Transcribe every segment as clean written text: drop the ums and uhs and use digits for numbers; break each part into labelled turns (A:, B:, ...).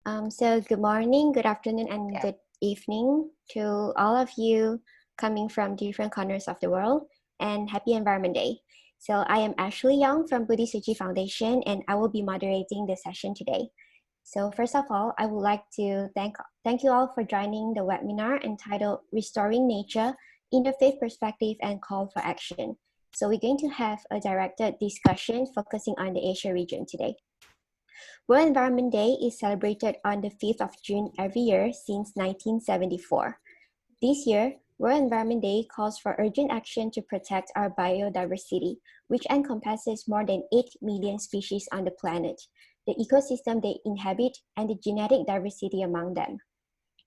A: So good morning, good afternoon, and good evening to all of you coming from different corners of the world, and happy Environment Day. So I am Ashley Young from Buddhist Foundation, and I will be moderating the session today. So first of all, I would like to thank you all for joining the webinar entitled Restoring Nature, Interfaith Perspective and Call for Action. So we're going to have a directed discussion focusing on the Asia region today. World Environment Day is celebrated on the 5th of June every year since 1974. This year, World Environment Day calls for urgent action to protect our biodiversity, which encompasses more than 8 million species on the planet, the ecosystem they inhabit, and the genetic diversity among them.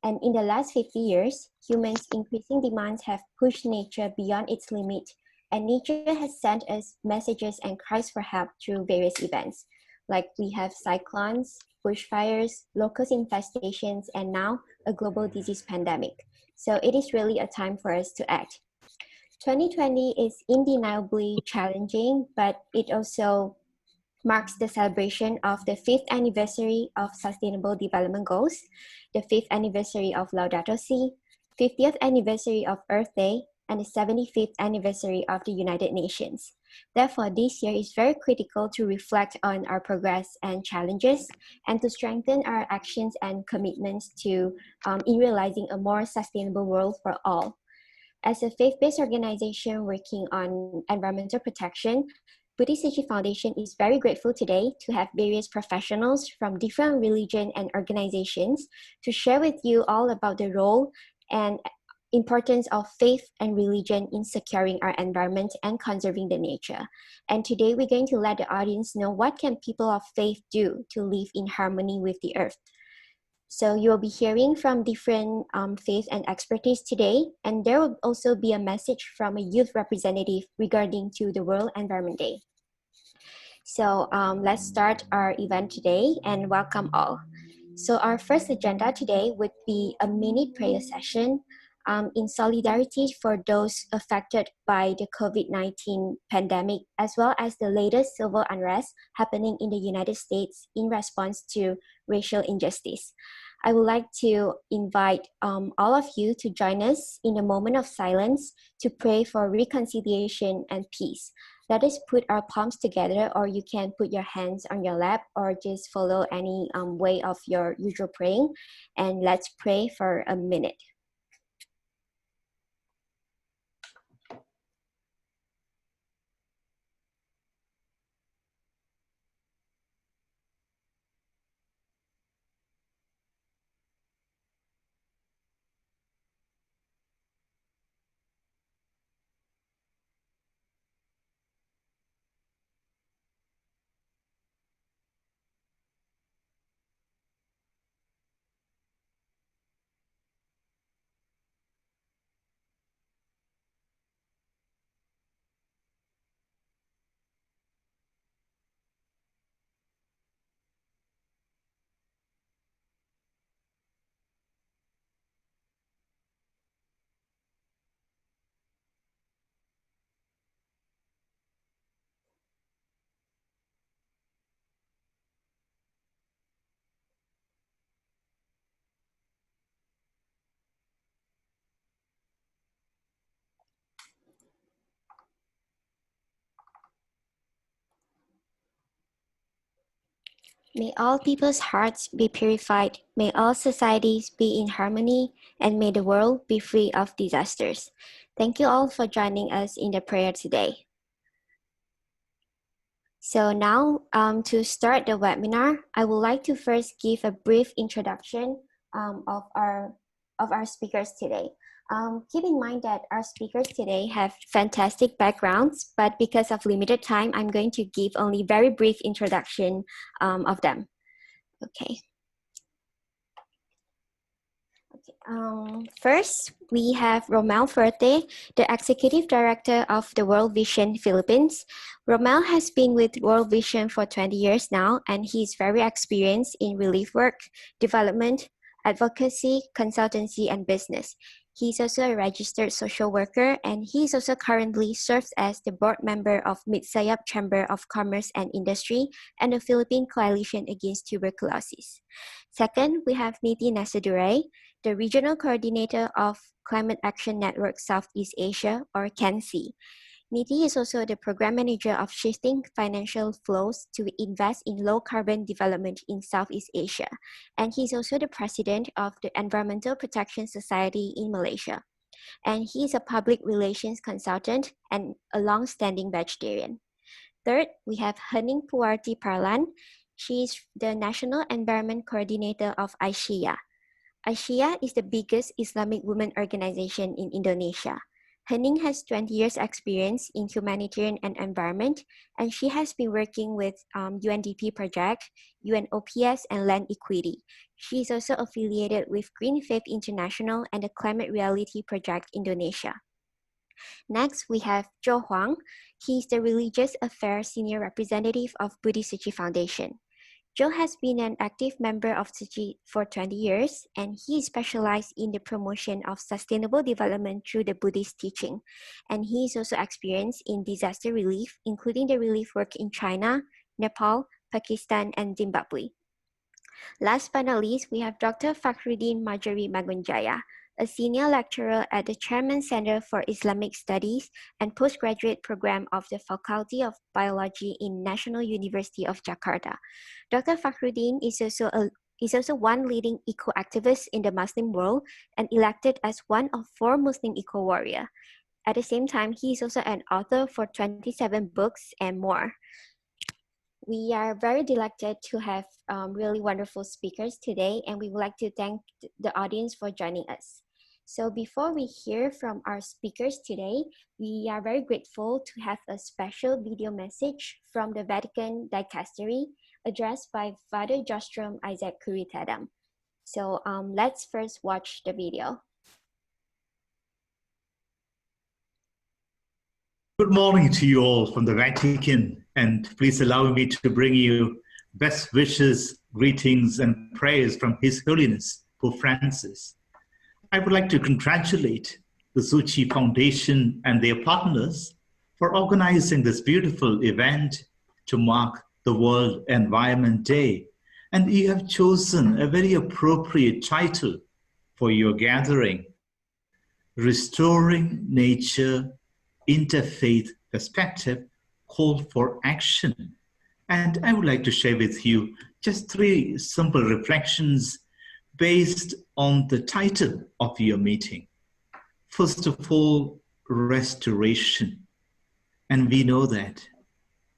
A: And in the last 50 years, humans' increasing demands have pushed nature beyond its limit, and nature has sent us messages and cries for help through various events. Like we have cyclones, bushfires, locust infestations, and now a global disease pandemic. So it is really a time for us to act. 2020 is undeniably challenging, but it also marks the celebration of the 5th anniversary of Sustainable Development Goals, the 5th anniversary of Laudato Si, 50th anniversary of Earth Day, and the 75th anniversary of the United Nations. Therefore, this year is very critical to reflect on our progress and challenges, and to strengthen our actions and commitments to in realizing a more sustainable world for all. As a faith-based organization working on environmental protection, Buddhist Foundation is very grateful today to have various professionals from different religion and organizations to share with you all about the role and importance of faith and religion in securing our environment and conserving the nature. And today we're going to let the audience know what can people of faith do to live in harmony with the earth. So you will be hearing from different faith and expertise today, and there will also be a message from a youth representative regarding to the World Environment Day. So let's start our event today and welcome all. So our first agenda today would be a mini prayer session in solidarity for those affected by the COVID-19 pandemic, as well as the latest civil unrest happening in the United States in response to racial injustice. I would like to invite all of you to join us in a moment of silence to pray for reconciliation and peace. Let us put our palms together, or you can put your hands on your lap, or just follow any way of your usual praying. And let's pray for a minute. May all people's hearts be purified, may all societies be in harmony, and may the world be free of disasters. Thank you all for joining us in the prayer today. So now, to start the webinar, I would like to first give a brief introduction of our speakers today. Keep in mind that our speakers today have fantastic backgrounds, but because of limited time, I'm going to give only very brief introduction of them. Okay. First, we have Romel Fuerte, the Executive Director of the World Vision Philippines. Romel has been with World Vision for 20 years now, and he is very experienced in relief work, development, advocacy, consultancy, and business. He's also a registered social worker, and he's also currently serves as the board member of Mid-Sayap Chamber of Commerce and Industry and the Philippine Coalition Against Tuberculosis. Second, we have Niti Nasadure, the regional coordinator of Climate Action Network Southeast Asia, or CANSI. Niti is also the program manager of Shifting Financial Flows to Invest in Low Carbon Development in Southeast Asia, and he's also the president of the Environmental Protection Society in Malaysia. And he's a public relations consultant and a long-standing vegetarian. Third, we have Hening Puarti Parlan. She's the National Environment Coordinator of ASEA. ASEA is the biggest Islamic women organization in Indonesia. Hening has 20 years experience in humanitarian and environment, and she has been working with UNDP Project, UNOPS, and Land Equity. She is also affiliated with Green Faith International and the Climate Reality Project Indonesia. Next, we have Zhou Huang. He is the Religious Affairs Senior Representative of Buddhist Foundation. Joe has been an active member of Soji for 20 years, and he is specialized in the promotion of sustainable development through the Buddhist teaching. And he is also experienced in disaster relief, including the relief work in China, Nepal, Pakistan, and Zimbabwe. Last but not least, we have Dr. Fakhruddin Majari Magunjaya, a senior lecturer at the Chairman Center for Islamic Studies and postgraduate program of the Faculty of Biology in National University of Jakarta. Dr. Fakhruddin is also one leading eco-activist in the Muslim world and elected as one of 4 Muslim eco-warriors. At the same time, he is also an author for 27 books and more. We are very delighted to have really wonderful speakers today, and we would like to thank the audience for joining us. So before we hear from our speakers today, we are very grateful to have a special video message from the Vatican Dicastery addressed by Father Jostrom Isaac Kuritadam. So let's first watch the video.
B: Good morning to you all from the Vatican, and please allow me to bring you best wishes, greetings, and prayers from His Holiness Pope Francis. I would like to congratulate the Soji Foundation and their partners for organizing this beautiful event to mark the World Environment Day. And you have chosen a very appropriate title for your gathering, Restoring Nature, Interfaith Perspective, Call for Action. And I would like to share with you just 3 simple reflections based on the title of your meeting. First of all, restoration. And we know that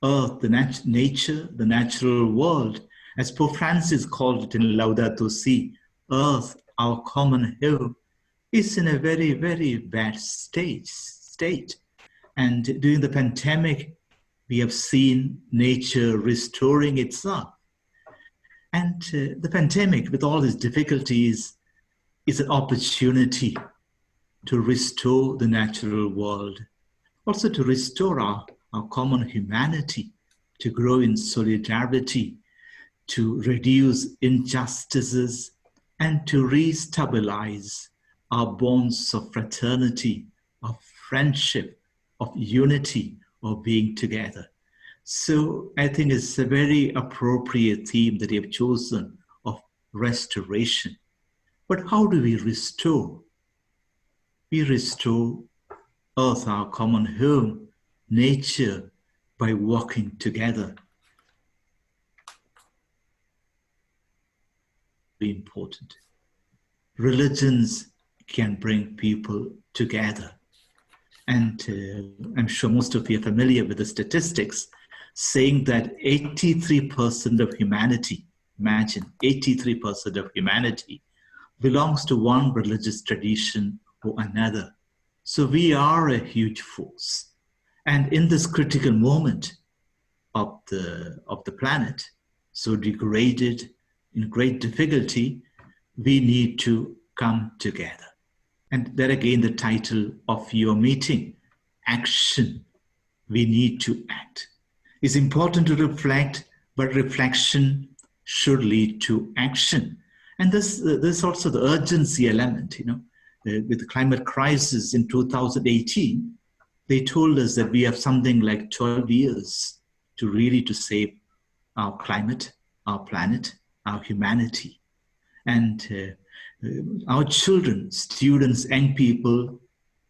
B: Earth, nature, the natural world, as Pope Francis called it in Laudato Si, Earth, our common home, is in a very, very bad state. And during the pandemic, we have seen nature restoring itself. And the pandemic, with all its difficulties, is an opportunity to restore the natural world, also to restore our common humanity, to grow in solidarity, to reduce injustices, and to re-stabilize our bonds of fraternity, of friendship, of unity, of being together. So I think it's a very appropriate theme that you have chosen of restoration. But how do we restore? We restore Earth, our common home, nature, by working together. Very important. Religions can bring people together. And I'm sure most of you are familiar with the statistics saying that 83% of humanity, imagine 83% of humanity, belongs to one religious tradition or another. So we are a huge force. And in this critical moment of the planet, so degraded, in great difficulty, we need to come together. And there again, the title of your meeting, Action. We need to act. It's important to reflect, but reflection should lead to action. And this also the urgency element, with the climate crisis in 2018, they told us that we have something like 12 years to save our climate, our planet, our humanity. And our children, students, young people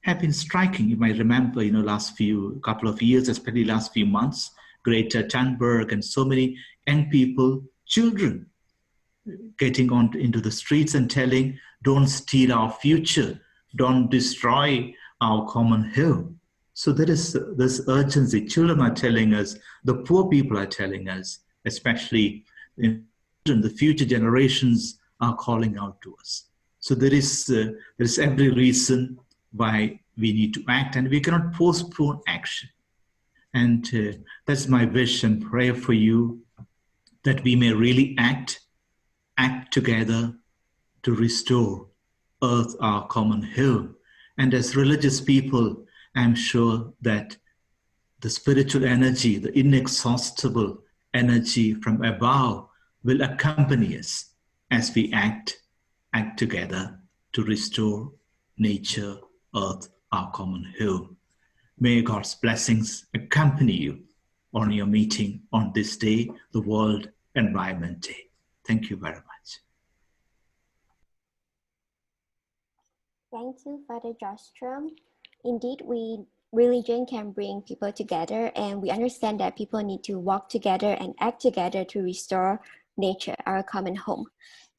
B: have been striking. You might remember, last couple of years, especially last few months, Greta Thunberg and so many young people, children, getting on into the streets and telling, don't steal our future, don't destroy our common home. So there is this urgency. Children are telling us, the poor people are telling us, especially in the future generations are calling out to us. So there is every reason why we need to act, and we cannot postpone action. And that's my wish and prayer for you, that we may really act together to restore earth, our common home. And as religious people, I'm sure that the spiritual energy, the inexhaustible energy from above will accompany us as we act together to restore nature, earth, our common home. May God's blessings accompany you on your meeting on this day, the World Environment Day. Thank you very much.
A: Thank you, Father Jostrom. Indeed, religion can bring people together, and we understand that people need to walk together and act together to restore nature, our common home.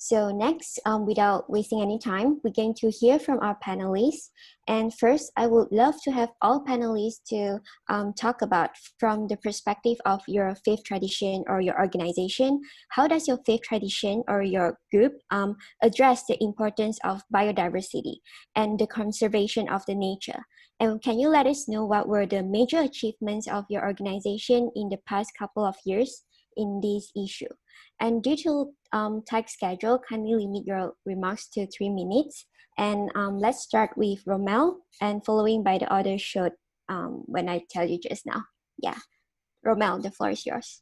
A: So next, without wasting any time, we're going to hear from our panelists. And first, I would love to have all panelists to talk about, from the perspective of your faith tradition or your organization, how does your faith tradition or your group address the importance of biodiversity and the conservation of the nature? And can you let us know what were the major achievements of your organization in the past couple of years in this issue? And due to tight schedule, kindly limit your remarks to 3 minutes. And let's start with Romel, and following by the other shot when I tell you just now. Yeah, Romel, the floor is yours.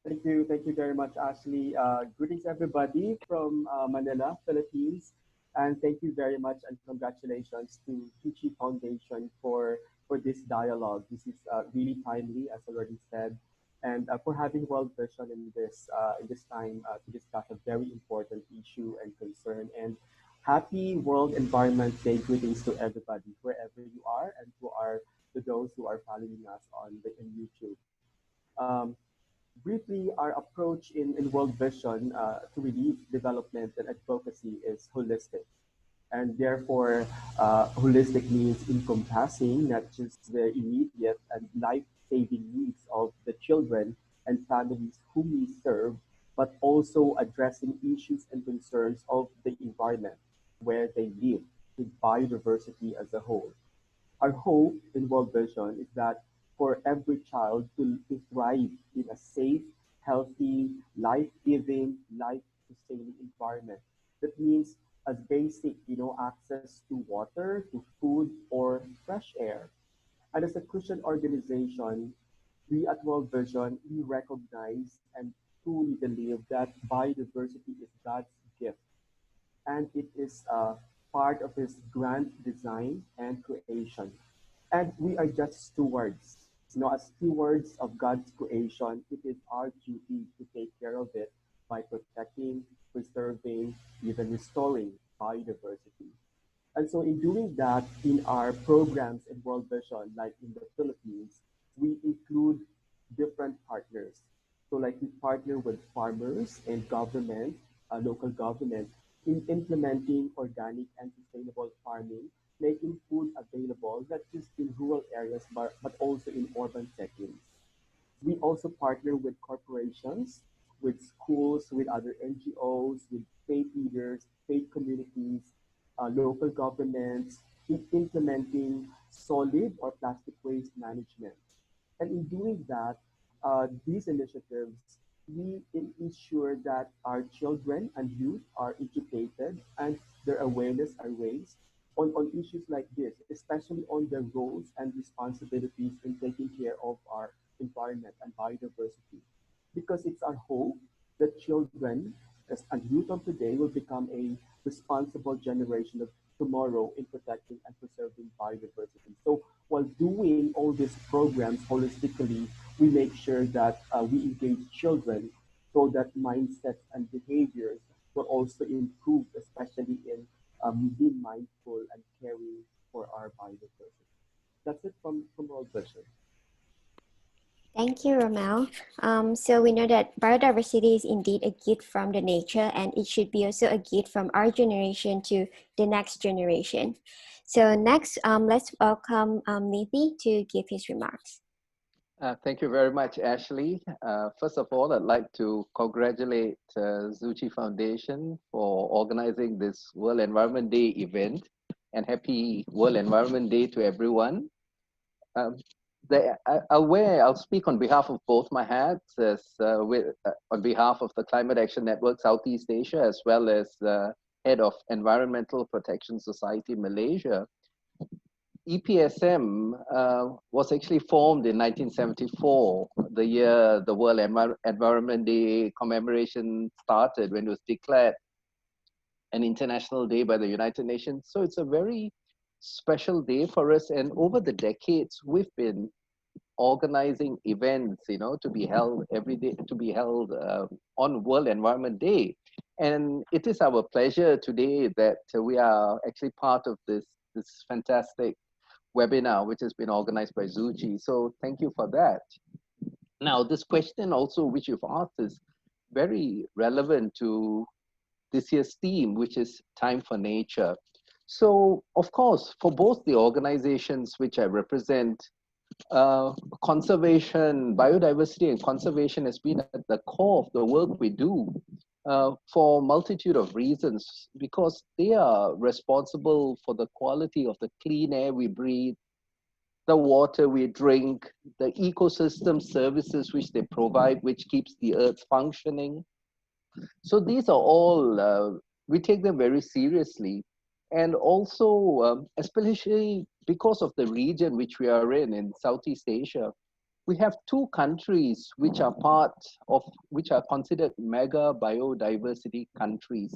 C: Thank you very much, Ashley. Greetings, everybody from Manila, Philippines. And thank you very much, and congratulations to Tucci Foundation for this dialogue. This is really timely, as already said, and for having World Vision in this time to discuss a very important issue and concern. And happy World Environment Day greetings to everybody, wherever you are, and to those who are following us on YouTube. Briefly, our approach in World Vision to relief, development, and advocacy is holistic. And therefore, holistic means encompassing not just the immediate and life-saving needs of the children and families whom we serve, but also addressing issues and concerns of the environment where they live, with biodiversity as a whole. Our hope in World Vision is that for every child to thrive in a safe, healthy, life-giving, life-sustaining environment. That means as basic, access to water, to food, or fresh air. And as a Christian organization, we at World Vision, we recognize and truly believe that biodiversity is God's gift, and it is part of his grand design and creation. And we are just stewards. As stewards of God's creation, it is our duty to take care of it by protecting, preserving, even restoring biodiversity. And so in doing that, in our programs in World Vision, like in the Philippines, we include different partners. So like we partner with farmers and government, local government, in implementing organic and sustainable farming, making food available not just in rural areas, but also in urban settings. We also partner with corporations, with schools, with other NGOs, with faith leaders, faith communities, local governments, in implementing solid or plastic waste management. And in doing that, these initiatives, we ensure that our children and youth are educated and their awareness are raised on issues like this, especially on their roles and responsibilities in taking care of our environment and biodiversity. Because it's our hope that children and youth of today will become a responsible generation of tomorrow in protecting and preserving biodiversity. So while doing all these programs holistically, we make sure that we engage children so that mindsets and behaviors will also improve, especially in being mindful and caring for our biodiversity. That's it from World Vision.
A: Thank you, Romel. So we know that biodiversity is indeed a gift from the nature, and it should be also a gift from our generation to the next generation. So next, let's welcome Nithi to give his remarks.
D: Thank you very much, Ashley. First of all, I'd like to congratulate Soji Foundation for organizing this World Environment Day event, and happy World Environment Day to everyone. I'll speak on behalf of both my hats, on behalf of the Climate Action Network Southeast Asia, as well as head of Environmental Protection Society Malaysia. EPSM was actually formed in 1974, the year the World Environment Day commemoration started, when it was declared an international day by the United Nations. So it's a very special day for us. And over the decades, we've been organizing events, to be held every day, on World Environment Day. And it is our pleasure today that we are actually part of this fantastic webinar, which has been organized by Soji. So thank you for that. Now, this question also, which you've asked, is very relevant to this year's theme, which is Time for Nature. So, of course, for both the organizations which I represent, conservation, biodiversity and conservation has been at the core of the work we do for a multitude of reasons, because they are responsible for the quality of the clean air we breathe, the water we drink, the ecosystem services which they provide, which keeps the earth functioning. So these are all, we take them very seriously. And also, especially because of the region which we are in Southeast Asia, we have two countries which are considered mega biodiversity countries,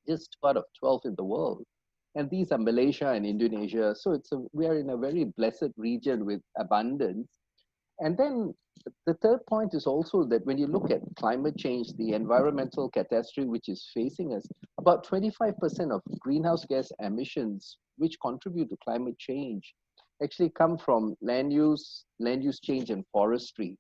D: just out of 12 in the world. And these are Malaysia and Indonesia. So we are in a very blessed region with abundance. And then the third point is also that when you look at climate change, the environmental catastrophe which is facing us, about 25% of greenhouse gas emissions which contribute to climate change actually come from land use change and forestry.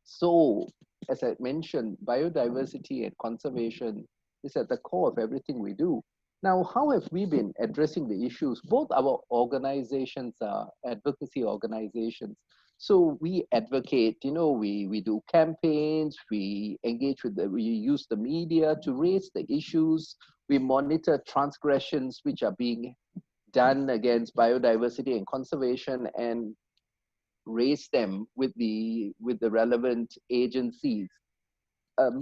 D: So, as I mentioned, biodiversity and conservation is at the core of everything we do. Now, how have we been addressing the issues? Both our organizations are advocacy organizations. So we advocate, we do campaigns, we engage we use the media to raise the issues, we monitor transgressions which are being done against biodiversity and conservation, and raise them with the relevant agencies.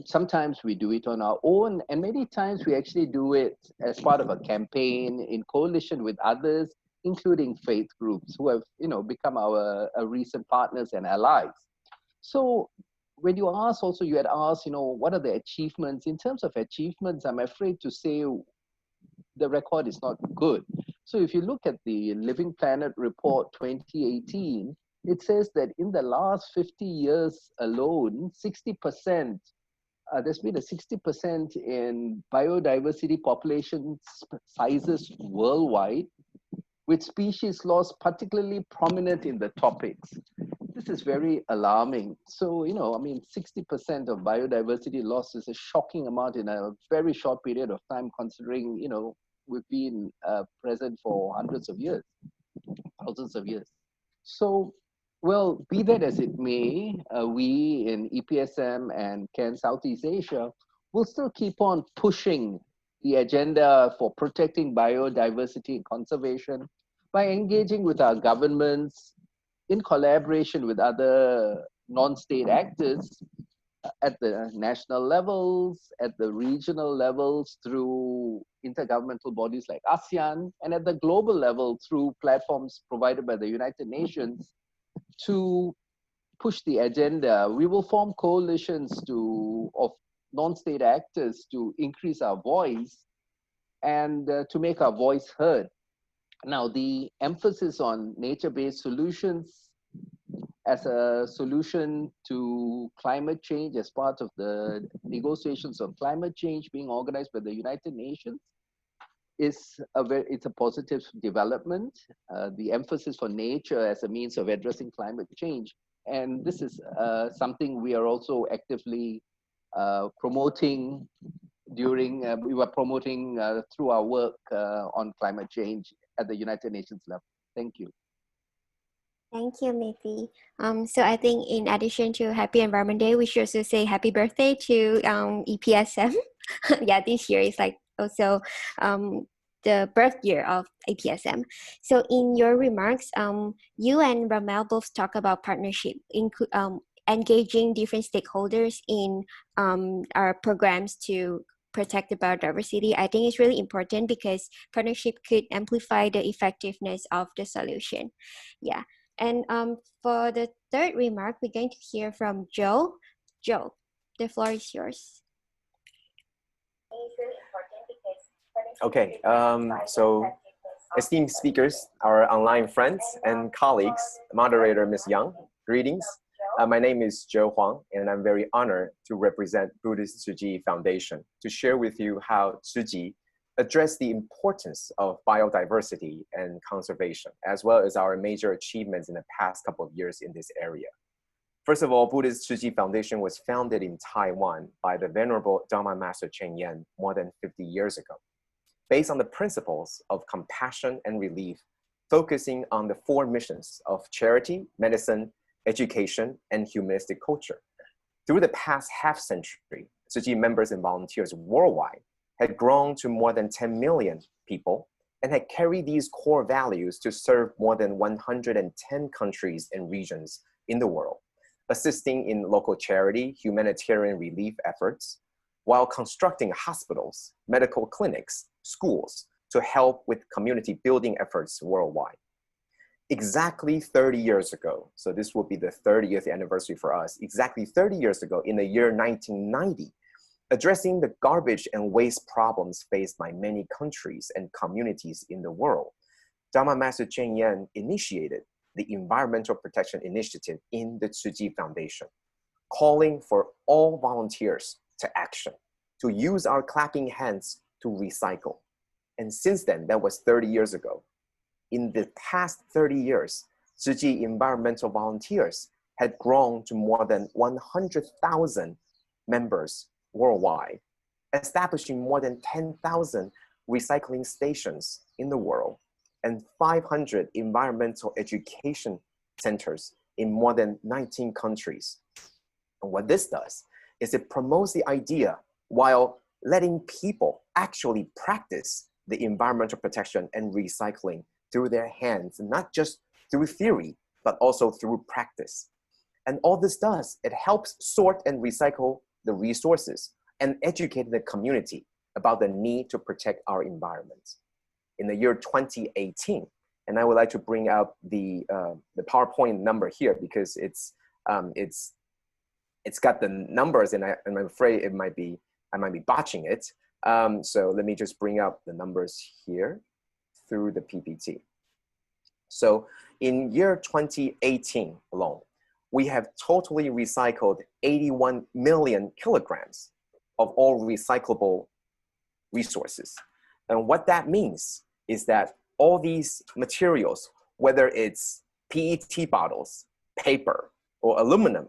D: Sometimes we do it on our own, and many times we actually do it as part of a campaign in coalition with others, including faith groups who have, become our recent partners and allies. So when you ask also, you had asked, what are the achievements? In terms of achievements, I'm afraid to say the record is not good. So if you look at the Living Planet Report 2018, it says that in the last 50 years alone, 60%, there's been a 60% in biodiversity population sizes worldwide, with species loss particularly prominent in the tropics. This is very alarming. So, 60% of biodiversity loss is a shocking amount in a very short period of time, considering, we've been present for hundreds of years, thousands of years. So, well, be that as it may, we in EPSM and CAN Southeast Asia will still keep on pushing the agenda for protecting biodiversity and conservation by engaging with our governments in collaboration with other non-state actors at the national levels, at the regional levels through intergovernmental bodies like ASEAN, and at the global level through platforms provided by the United Nations to push the agenda. We will form coalitions of non-state actors to increase our voice and to make our voice heard. Now, the emphasis on nature-based solutions as a solution to climate change as part of the negotiations on climate change being organized by the United Nations it's a positive development. The emphasis for nature as a means of addressing climate change. And this is something we are also actively promoting we were promoting through our work on climate change at the United Nations level. Thank you.
A: Thank you, Mithi. So I think in addition to Happy Environment Day, we should also say happy birthday to EPSM. Yeah, this year is like also the birth year of APSM. So in your remarks, you and Ramel both talk about partnership, engaging different stakeholders in our programs to protect the biodiversity. I think it's really important because partnership could amplify the effectiveness of the solution. Yeah. And for the third remark, we're going to hear from Joe. Joe, the floor is yours.
E: Okay, so esteemed speakers, our online friends and colleagues, moderator Ms. Yang, greetings. My name is Joe Huang, and I'm very honored to represent Buddhist Soji Foundation to share with you how Soji address the importance of biodiversity and conservation, as well as our major achievements in the past couple of years in this area. First of all, Buddhist Soji Foundation was founded in Taiwan by the Venerable Dharma Master Cheng Yen more than 50 years ago, based on the principles of compassion and relief, focusing on the four missions of charity, medicine, education, and humanistic culture. Through the past half century, Soji members and volunteers worldwide had grown to more than 10 million people and had carried these core values to serve more than 110 countries and regions in the world, assisting in local charity, humanitarian relief efforts, while constructing hospitals, medical clinics, schools to help with community building efforts worldwide. Exactly 30 years ago, so this will be the 30th anniversary for us, exactly 30 years ago in the year 1990, addressing the garbage and waste problems faced by many countries and communities in the world, Dharma Master Cheng Yen initiated the Environmental Protection Initiative in the Soji Foundation, calling for all volunteers to action, to use our clapping hands to recycle. And since then, that was 30 years ago. In the past 30 years, Soji environmental volunteers had grown to more than 100,000 members worldwide, establishing more than 10,000 recycling stations in the world and 500 environmental education centers in more than 19 countries. And what this does is it promotes the idea while letting people actually practice the environmental protection and recycling through their hands, not just through theory, but also through practice. And all this does, it helps sort and recycle the resources and educate the community about the need to protect our environment. In the year 2018, and I would like to bring out the PowerPoint number here because it's got the numbers and I'm afraid I might be botching it. So let me just bring up the numbers here through the PPT. So in year 2018 alone, we have totally recycled 81 million kilograms of all recyclable resources. And what that means is that all these materials, whether it's PET bottles, paper, or aluminum,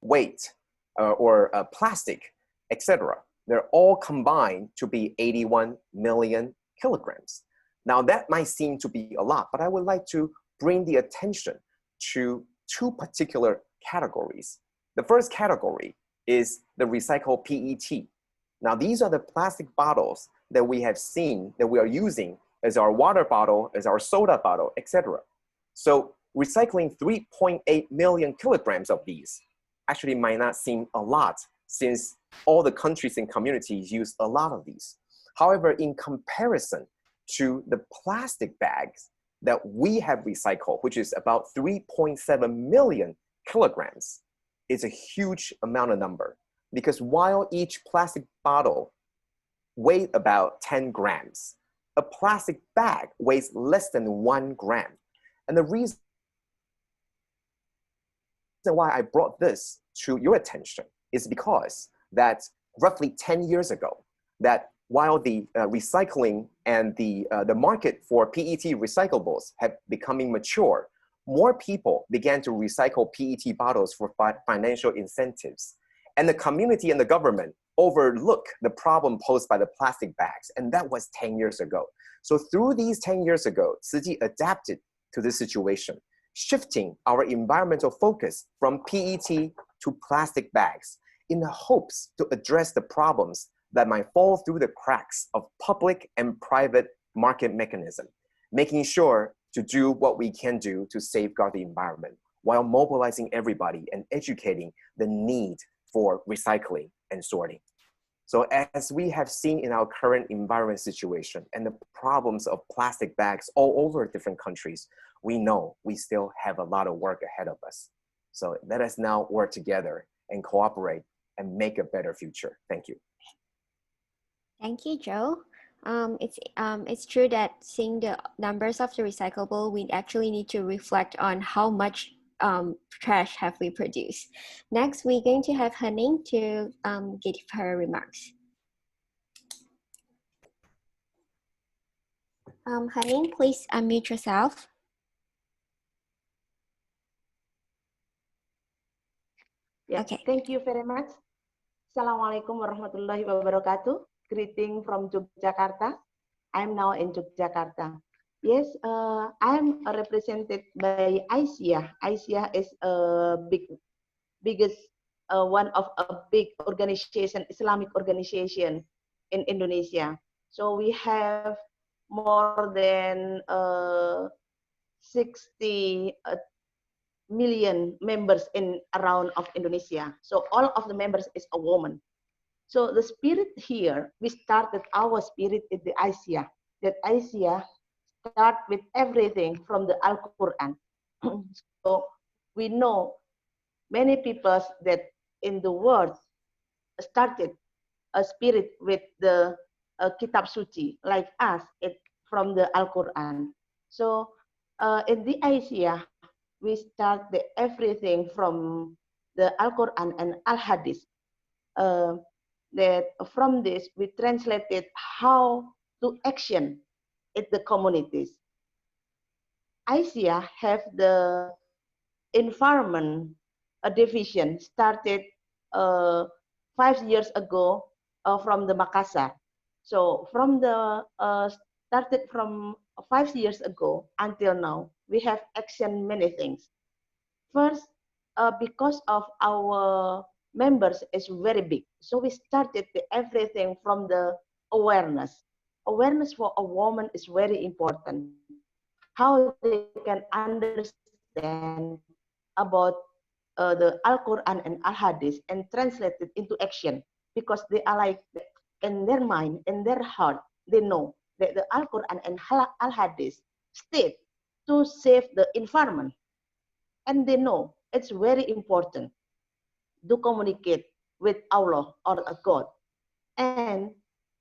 E: weight, or plastic, etc., they're all combined to be 81 million kilograms. Now that might seem to be a lot, but I would like to bring the attention to two particular categories. The first category is the recycled PET. Now these are the plastic bottles that we have seen that we are using as our water bottle, as our soda bottle, etc. So recycling 3.8 million kilograms of these actually might not seem a lot since all the countries and communities use a lot of these. However, in comparison to the plastic bags that we have recycled, which is about 3.7 million kilograms, it's a huge amount of number. Because while each plastic bottle weigh about 10 grams. A plastic bag weighs less than 1 gram. And the reason why I brought this to your attention is because that roughly 10 years ago, that while the recycling and the market for PET recyclables had becoming mature, more people began to recycle PET bottles for financial incentives. And the community and the government overlook the problem posed by the plastic bags. And that was 10 years ago. So through these 10 years ago, Tzu Chi adapted to this situation, shifting our environmental focus from PET to plastic bags in the hopes to address the problems that might fall through the cracks of public and private market mechanism, making sure to do what we can do to safeguard the environment while mobilizing everybody and educating the need for recycling and sorting. So as we have seen in our current environment situation and the problems of plastic bags all over different countries, we know we still have a lot of work ahead of us. So let us now work together and cooperate and make a better future. Thank you.
A: Thank you, Joe. It's true that seeing the numbers of the recyclable, we actually need to reflect on how much trash have we produced. Next, we're going to have Henning to give her remarks. Henning, please unmute yourself.
F: Yeah, okay. Thank you very much. Assalamualaikum warahmatullahi wabarakatuh. Greeting from Yogyakarta. I'm now in Yogyakarta. Yes, I'm represented by ISIA. ISIA is a biggest one of a big organization, Islamic organization in Indonesia. So we have more than 60 million members in around of Indonesia. So all of the members is a woman. So the spirit here, we started our spirit in the ISIA. That ISIA start with everything from the Al-Quran. So we know many people that in the world started a spirit with the Kitab Suci, like us, from the Al-Quran. So in the ISIA, we start everything from the Al-Quran and Al-Hadith. That from this, we translated how to action in the communities. ISIA have the environment division started 5 years ago from the Makassar. So from the started from 5 years ago until now, we have action many things. First, because of our members is very big, so we started everything from the awareness. Awareness for a woman is very important. How they can understand about the Al-Quran and Al-Hadith and translate it into action, because they are like in their mind, in their heart, they know that the Al-Quran and Al-Hadith state to save the environment, and they know it's very important to communicate with Allah or a God. And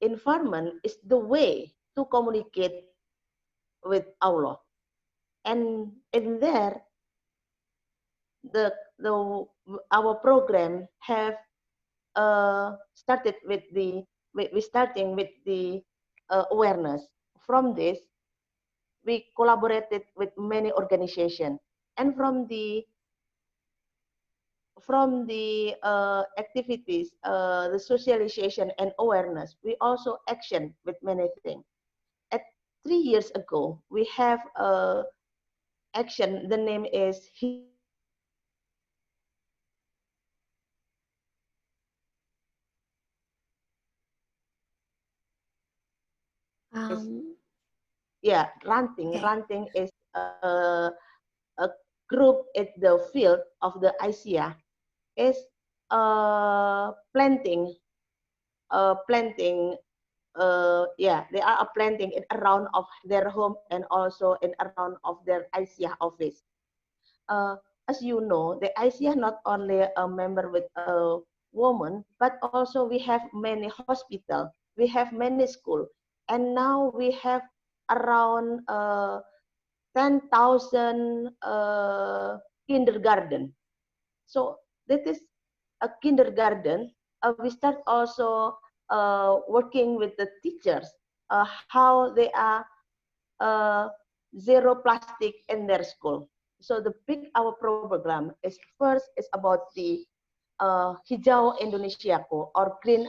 F: environment is the way to communicate with Allah. And in there, our program have started with the awareness. From this, we collaborated with many organizations, and from the activities, the socialization and awareness, we also action with many things. 3 years ago, we have action. The name is ranting. Okay. Ranting is a group at the field of the ISIA is planting. They are planting it around of their home and also in around of their ISIA office. As you know, the ISIA not only a member with a woman, but also we have many hospitals we have many schools, and now we have around 10,000 kindergarten. So that is a kindergarten. We start also working with the teachers, how they are zero plastic in their school. So the big our program is first is about the hijau Indonesiaku, or green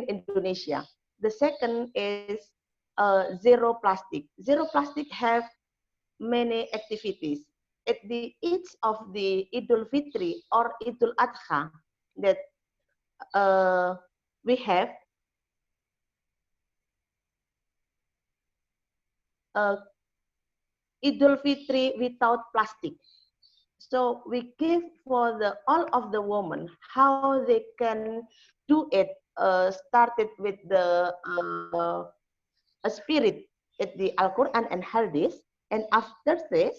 F: Indonesia. The second is zero plastic. Zero plastic have many activities. At the each of the Idul Fitri or Idul Adha that we have, uh, Idul Fitri without plastic. So we give for the all of the women how they can do it. Started with the a spirit at the Al Quran and Hadith, and after this,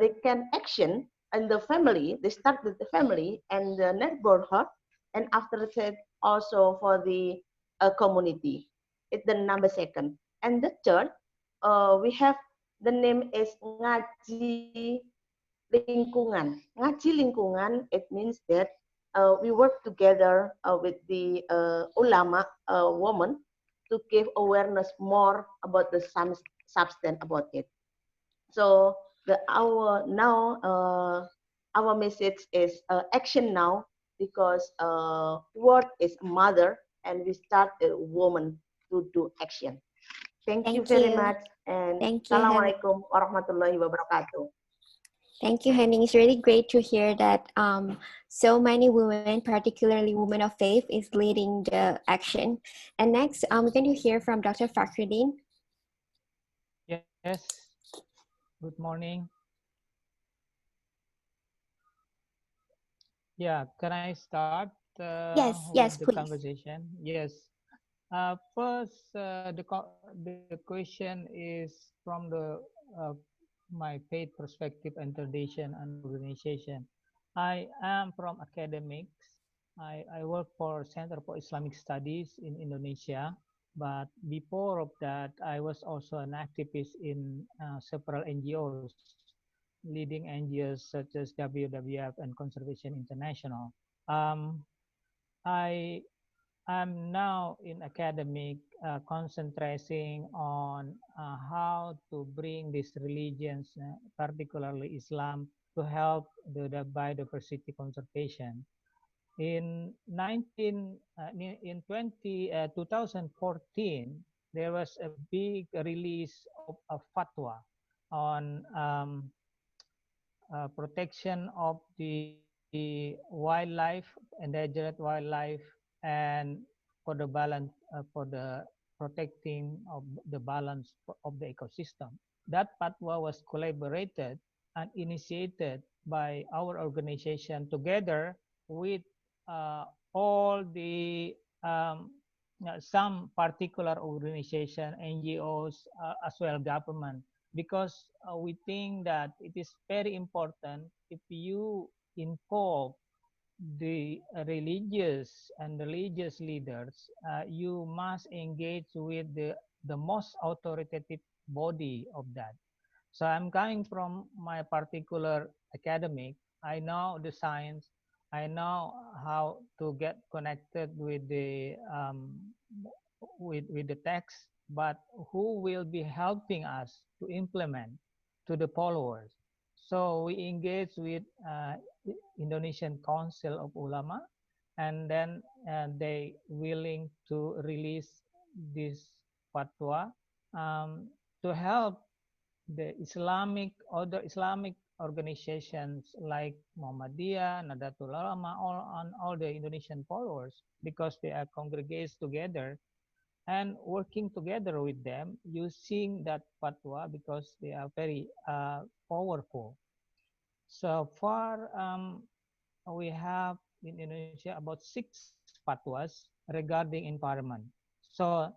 F: they can action in the family. They start with the family and the neighborhood, and after that also for the community. It's the number second, and the third, we have the name is ngaji lingkungan. Ngaji lingkungan, it means that we work together with the ulama woman to give awareness more about the substance about it. So our message is action now, because word is mother, and we start a woman to do action. Thank you very much, and Assalamualaikum warahmatullahi wabarakatuh.
A: Thank you, Henning. It's really great to hear that so many women, particularly women of faith, is leading the action. And next, we're going to hear from Dr. Fakhruddin.
G: Yes. Good morning. Yeah, can I start
A: yes,
G: the
A: please.
G: conversation? Yes. First, the question is from my faith perspective and tradition and organization. I am from academics. I work for Center for Islamic Studies in Indonesia. But before of that, I was also an activist in several NGOs, leading NGOs such as WWF and Conservation International. I am now in academic, concentrating on how to bring these religions, particularly Islam, to help the biodiversity conservation. In 2014, there was a big release of a fatwa on protection of the wildlife, endangered wildlife, and for the balance, for the protecting of the balance of the ecosystem. That fatwa was collaborated and initiated by our organization together with all the some particular organization, NGOs, as well government, because we think that it is very important if you involve the religious and religious leaders, you must engage with the most authoritative body of that. So I'm coming from my particular academic. I know the science. I know how to get connected with the text, but who will be helping us to implement to the followers? So we engage with Indonesian Council of Ulama, and then they willing to release this fatwa to help the other Islamic organizations like Muhammadiyah, Nahdlatul Ulama, all the Indonesian followers, because they are congregates together and working together with them using that fatwa, because they are very powerful. So far, we have in Indonesia about 6 fatwas regarding environment. So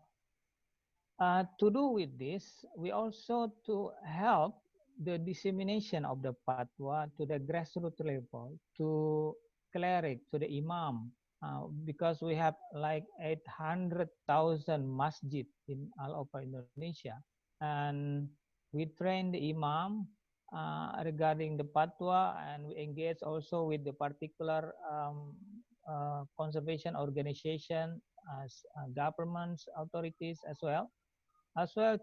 G: to do with this, we also to help the dissemination of the fatwa to the grassroots level, to cleric, to the imam, because we have like 800,000 masjid in all over Indonesia, and we train the imam regarding the fatwa, and we engage also with the particular conservation organization as governments authorities as well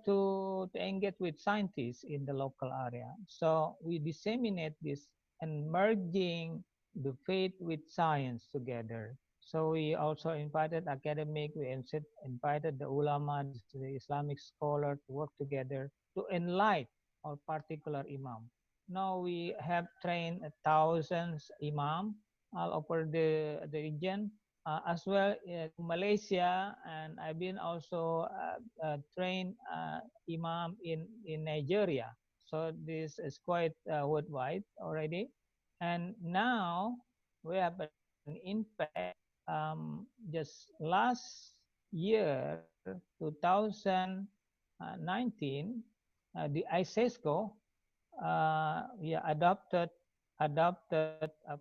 G: to engage with scientists in the local area. So we disseminate this and merging the faith with science together. So we also invited academic, we invited the ulama, the Islamic scholar to work together to enlighten our particular imam. Now we have trained thousands imam all over the region, as well in Malaysia, and I've been also trained imam in Nigeria. So this is quite worldwide already. And now we have an impact. Just last year, 2019, the ISESCO yeah, adopted a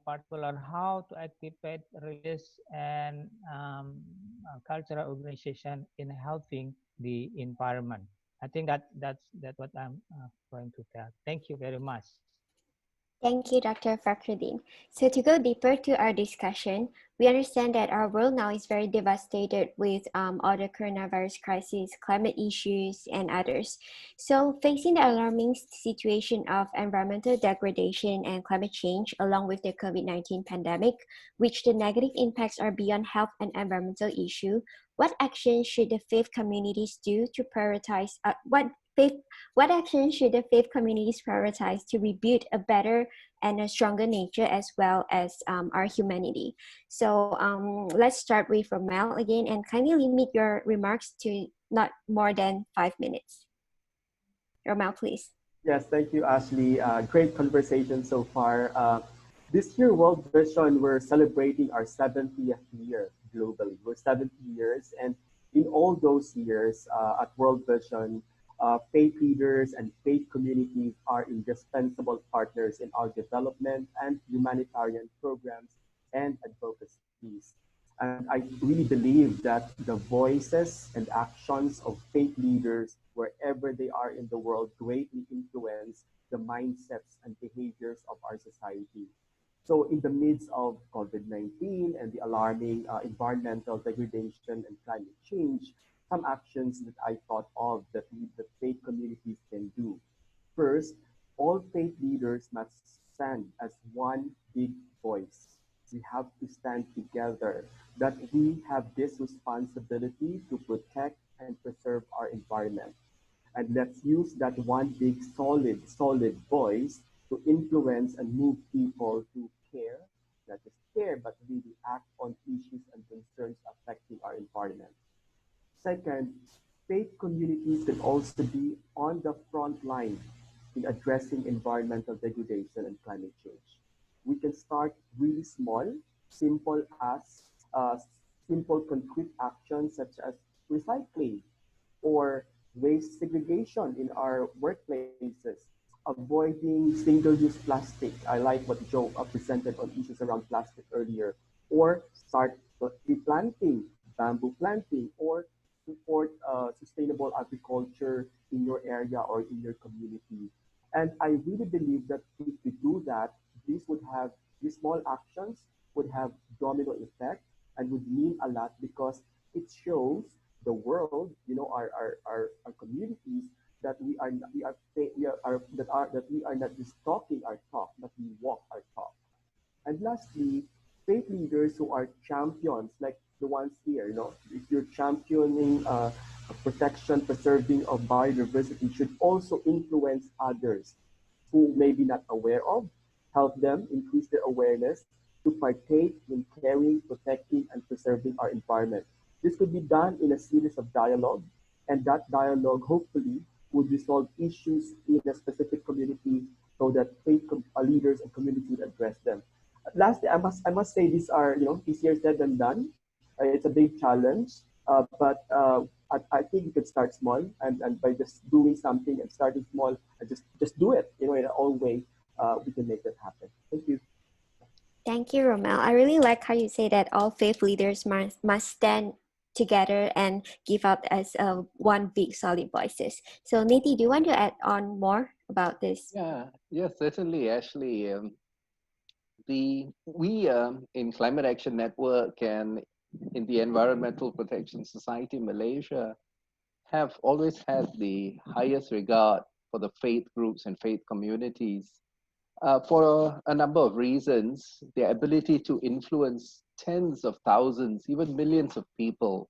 G: particular how to activate religious and cultural organization in helping the environment. I think that's what I'm going to tell. Thank you very much.
A: Thank you, Dr. Fakhruddin. So to go deeper to our discussion, we understand that our world now is very devastated with all the coronavirus crisis, climate issues, and others. So facing the alarming situation of environmental degradation and climate change, along with the COVID-19 pandemic, which the negative impacts are beyond health and environmental issue, what actions should the faith communities do to prioritize, what actions should the faith communities prioritize to rebuild a better and a stronger nature as well as our humanity? So let's start with Romel again, and kindly limit your remarks to not more than 5 minutes. Romel, please.
C: Yes, thank you, Ashley. Great conversation so far. This year, World Vision, we're celebrating our 70th year globally. We're 70 years, and in all those years at World Vision, faith leaders and faith communities are indispensable partners in our development and humanitarian programs and advocacies. And I really believe that the voices and actions of faith leaders, wherever they are in the world, greatly influence the mindsets and behaviors of our society. So in the midst of COVID-19 and the alarming environmental degradation and climate change, some actions that I thought of that the faith communities can do. First, all faith leaders must stand as one big voice. We have to stand together, that we have this responsibility to protect and preserve our environment. And let's use that one big solid voice to influence and move people to care, not just care, but really act on issues and concerns affecting our environment. Second, faith communities can also be on the front line in addressing environmental degradation and climate change. We can start really small, simple as simple concrete actions such as recycling or waste segregation in our workplaces, avoiding single-use plastic. I like what Joe presented on issues around plastic earlier, or start replanting, bamboo planting, or support sustainable agriculture in your area or in your community. And I really believe that if we do that, these small actions would have domino effect and would mean a lot because it shows the world, our communities that we are not just talking our talk, but we walk our talk. And lastly, faith leaders who are champions, like the ones here, if you're championing protection, preserving of biodiversity, should also influence others who may be not aware of, help them increase their awareness to partake in caring, protecting, and preserving our environment. This could be done in a series of dialogue, and that dialogue hopefully would resolve issues in a specific community so that faith leaders and communities would address them. Lastly, I must say these are easier said than done. It's a big challenge, but I think you can start small, and by just doing something and starting small, and just do it. In our own way, we can make that happen. Thank you.
A: Thank you, Romel. I really like how you say that all faith leaders must stand together and give out as one big solid voices. So Niti, do you want to add on more about this?
D: Yeah, yes, certainly, Ashley. We in Climate Action Network and in the Environmental Protection Society Malaysia have always had the highest regard for the faith groups and faith communities for a number of reasons. Their ability to influence tens of thousands, even millions of people,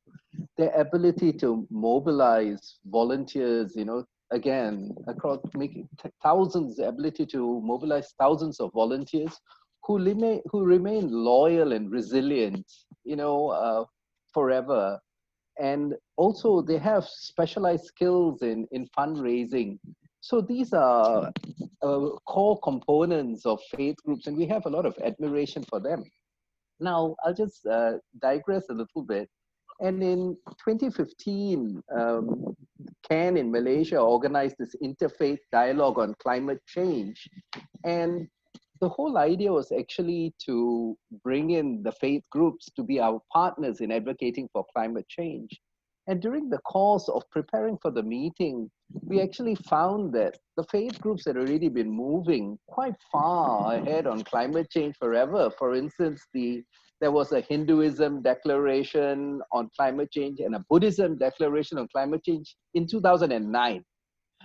D: their ability to mobilize volunteers, again, across making thousands, the ability to mobilize thousands of volunteers who remain loyal and resilient, forever. And also they have specialized skills in fundraising. So these are core components of faith groups, and we have a lot of admiration for them. Now, I'll just digress a little bit. And in 2015, CAN in Malaysia organized this interfaith dialogue on climate change. And the whole idea was actually to bring in the faith groups to be our partners in advocating for climate change. And during the course of preparing for the meeting, we actually found that the faith groups had already been moving quite far ahead on climate change forever. For instance, there was a Hinduism declaration on climate change and a Buddhism declaration on climate change in 2009.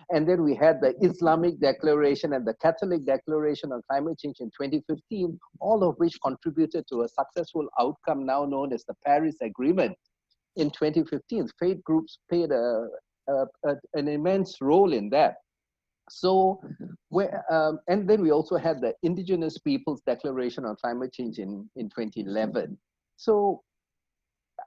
D: And then we had the Islamic Declaration and the Catholic Declaration on Climate Change in 2015, all of which contributed to a successful outcome now known as the Paris Agreement in 2015. Faith groups played an immense role in that. So, and then we also had the Indigenous Peoples Declaration on Climate Change in 2011. So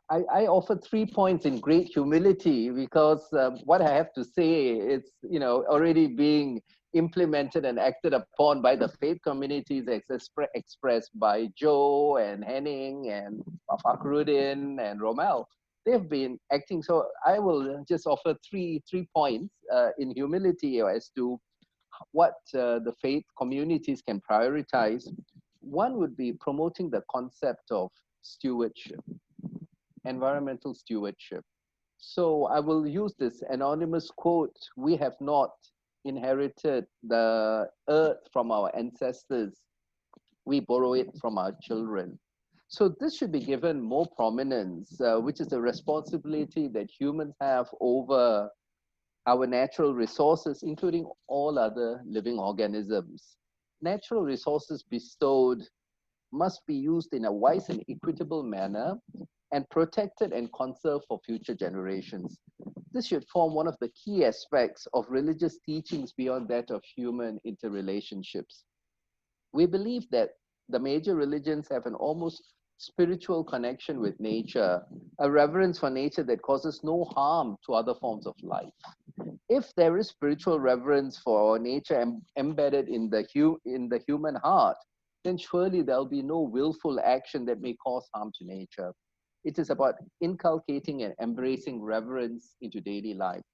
D: I offer 3 points in great humility because what I have to say is, already being implemented and acted upon by the faith communities expressed by Joe and Henning and Fakhruddin and Romel. They've been acting. So I will just offer three points in humility as to what the faith communities can prioritize. One would be promoting the concept of stewardship. Environmental stewardship. So I will use this anonymous quote: "We have not inherited the earth from our ancestors. We borrow it from our children." So this should be given more prominence, which is a responsibility that humans have over our natural resources, including all other living organisms. Natural resources bestowed must be used in a wise and equitable manner and protected and conserved for future generations. This should form one of the key aspects of religious teachings beyond that of human interrelationships. We believe that the major religions have an almost spiritual connection with nature, a reverence for nature that causes no harm to other forms of life. If there is spiritual reverence for nature embedded in the human heart, then surely there'll be no willful action that may cause harm to nature. It is about inculcating and embracing reverence into daily life.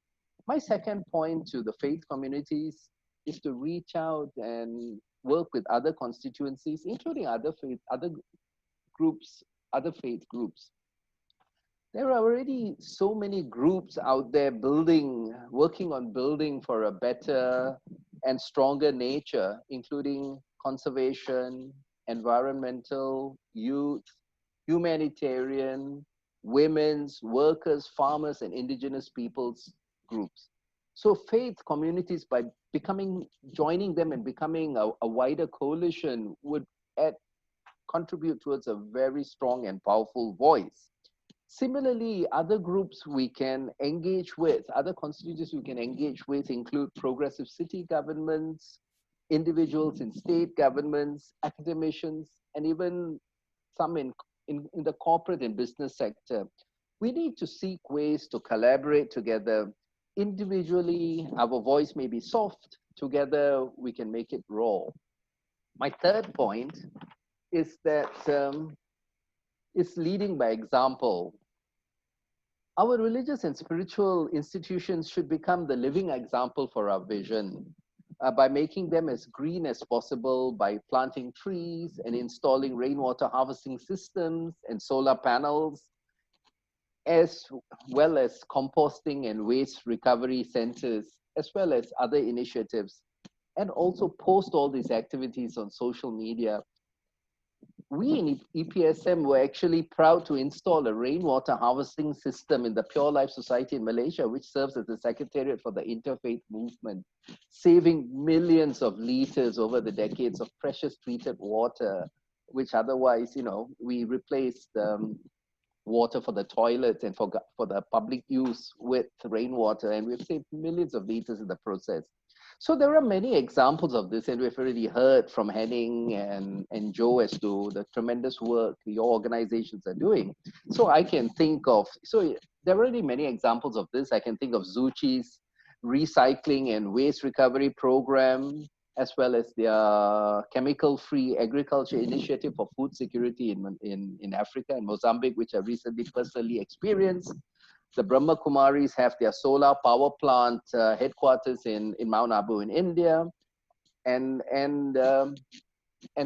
D: My second point to the faith communities is to reach out and work with other constituencies, including other faith groups. There are already so many groups out there working on building for a better and stronger nature, including conservation, environmental, youth, humanitarian, women's, workers, farmers, and indigenous peoples groups. So faith communities, by joining them and becoming a wider coalition, would contribute towards a very strong and powerful voice. Similarly, other groups we can engage with, other constituencies we can engage with include progressive city governments, individuals in state governments, academicians, and even some in the corporate and business sector. We need to seek ways to collaborate together. Individually, our voice may be soft. Together, we can make it raw. My third point is that it's leading by example. Our religious and spiritual institutions should become the living example for our vision. by making them as green as possible by planting trees and installing rainwater harvesting systems and solar panels, as well as composting and waste recovery centers, as well as other initiatives, and also post all these activities on social media. We in EPSM were actually proud to install a rainwater harvesting system in the Pure Life Society in Malaysia, which serves as the secretariat for the Interfaith movement, saving millions of liters over the decades of precious treated water, which otherwise, we replaced water for the toilets and for the public use with rainwater, and we've saved millions of liters in the process. So there are many examples of this, and we've already heard from Henning and Joe as to the tremendous work your organizations are doing. So I can think of, there are already many examples of this. I can think of Zuchi's recycling and waste recovery program, as well as their chemical-free agriculture initiative for food security in Africa and Mozambique, which I recently personally experienced. The Brahma Kumaris have their solar power plant headquarters in Mount Abu in India, and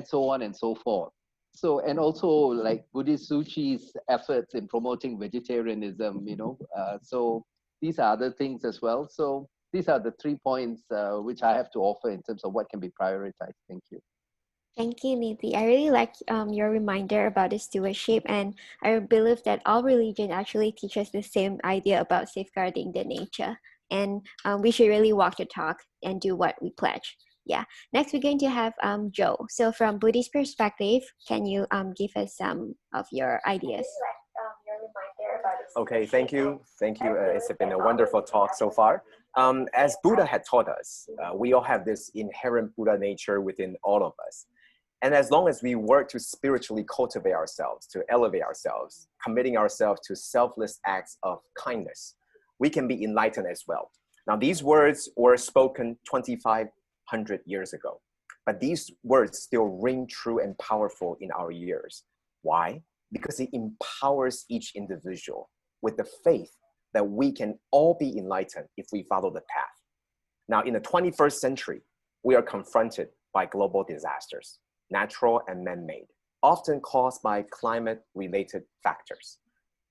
D: so on and so forth. So, and also like Buddhist Suchi's efforts in promoting vegetarianism, so these are other things as well. So these are the 3 points which I have to offer in terms of what can be prioritized. Thank you.
A: Thank you, Nidhi. I really like your reminder about the stewardship, and I believe that all religion actually teaches the same idea about safeguarding the nature, and we should really walk the talk and do what we pledge. Yeah. Next, we're going to have Joe. So from Buddhist perspective, can you give us some of your ideas?
E: Okay, thank you. Thank you. It's been a wonderful talk so far. As Buddha had taught us, we all have this inherent Buddha nature within all of us. And as long as we work to spiritually cultivate ourselves, to elevate ourselves, committing ourselves to selfless acts of kindness, we can be enlightened as well. Now, these words were spoken 2,500 years ago, but these words still ring true and powerful in our ears. Why? Because it empowers each individual with the faith that we can all be enlightened if we follow the path. Now, in the 21st century, we are confronted by global disasters, natural and man-made, often caused by climate-related factors.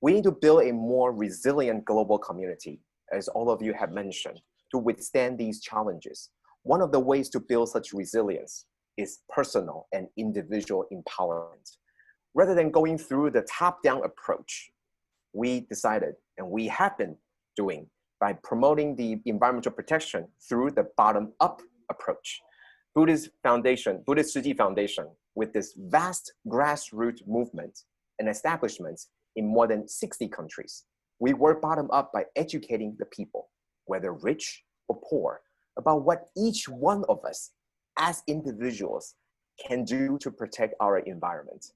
E: We need to build a more resilient global community, as all of you have mentioned, to withstand these challenges. One of the ways to build such resilience is personal and individual empowerment. Rather than going through the top-down approach, we decided, and we have been doing, by promoting the environmental protection through the bottom-up approach. Buddhist Soji Foundation, with this vast grassroots movement and establishments in more than 60 countries, we work bottom up by educating the people, whether rich or poor, about what each one of us as individuals can do to protect our environment.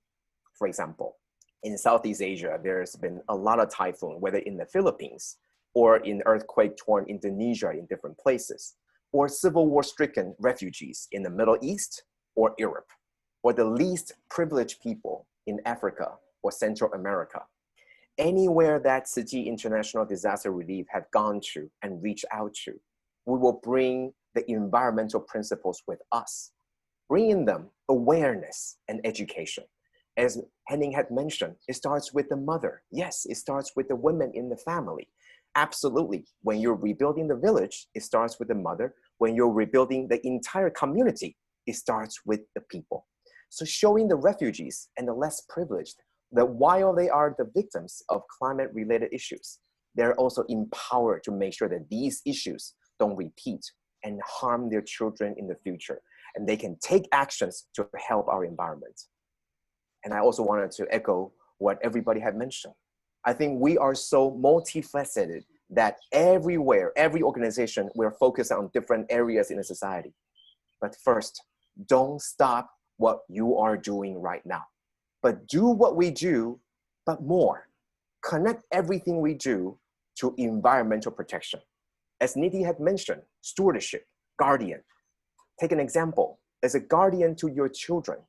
E: For example, in Southeast Asia, there's been a lot of typhoon, whether in the Philippines or in earthquake-torn Indonesia in different places, or civil war-stricken refugees in the Middle East or Europe, or the least privileged people in Africa or Central America. Anywhere that Tzu Chi International Disaster Relief have gone to and reached out to, we will bring the environmental principles with us, bringing them awareness and education. As Henning had mentioned, it starts with the mother. Yes, it starts with the women in the family. Absolutely. When you're rebuilding the village, it starts with the mother. When you're rebuilding the entire community, it starts with the people. So showing the refugees and the less privileged that while they are the victims of climate-related issues, they're also empowered to make sure that these issues don't repeat and harm their children in the future. And they can take actions to help our environment. And I also wanted to echo what everybody had mentioned. I think we are so multifaceted that everywhere, every organization, we're focused on different areas in the society. But first, don't stop what you are doing right now, but do what we do, but more. Connect everything we do to environmental protection. As Nidhi had mentioned, stewardship, guardian. Take an example, as a guardian to your children,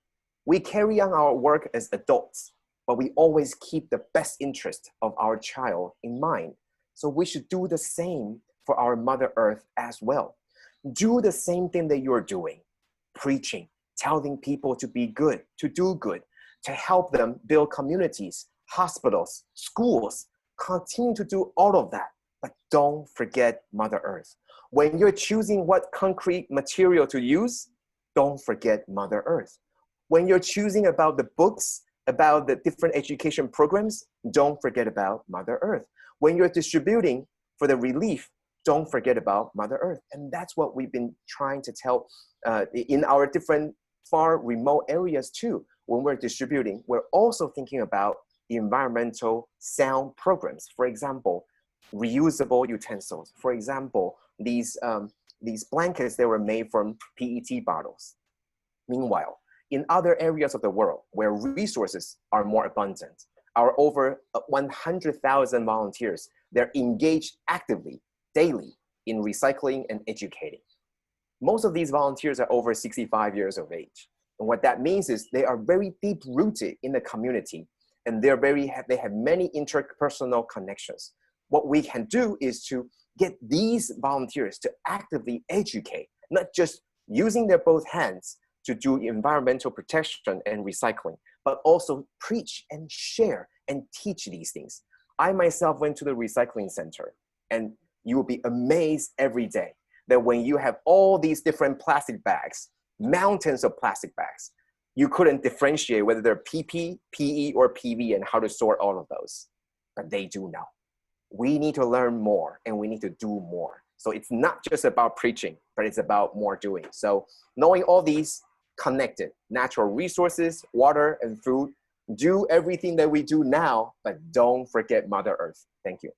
E: we carry on our work as adults, but we always keep the best interest of our child in mind. So we should do the same for our Mother Earth as well. Do the same thing that you're doing, preaching, telling people to be good, to do good, to help them build communities, hospitals, schools. Continue to do all of that, but don't forget Mother Earth. When you're choosing what concrete material to use, don't forget Mother Earth. When you're choosing about the books, about the different education programs, don't forget about Mother Earth. When you're distributing for the relief, don't forget about Mother Earth. And that's what we've been trying to tell in our different far remote areas too. When we're distributing, we're also thinking about the environmental sound programs. For example, reusable utensils. For example, these blankets, they were made from PET bottles. Meanwhile, in other areas of the world where resources are more abundant, our over 100,000 volunteers, they're engaged actively, daily, in recycling and educating. Most of these volunteers are over 65 years of age. And what that means is they are very deep rooted in the community, and they have many interpersonal connections. What we can do is to get these volunteers to actively educate, not just using their both hands to do environmental protection and recycling, but also preach and share and teach these things. I myself went to the recycling center, and you will be amazed every day that when you have all these different plastic bags, mountains of plastic bags, you couldn't differentiate whether they're PP, PE, or PV and how to sort all of those. But they do now. We need to learn more and we need to do more. So it's not just about preaching, but it's about more doing. So knowing all these connected, natural resources, water and food, do everything that we do now, but don't forget Mother Earth. Thank you.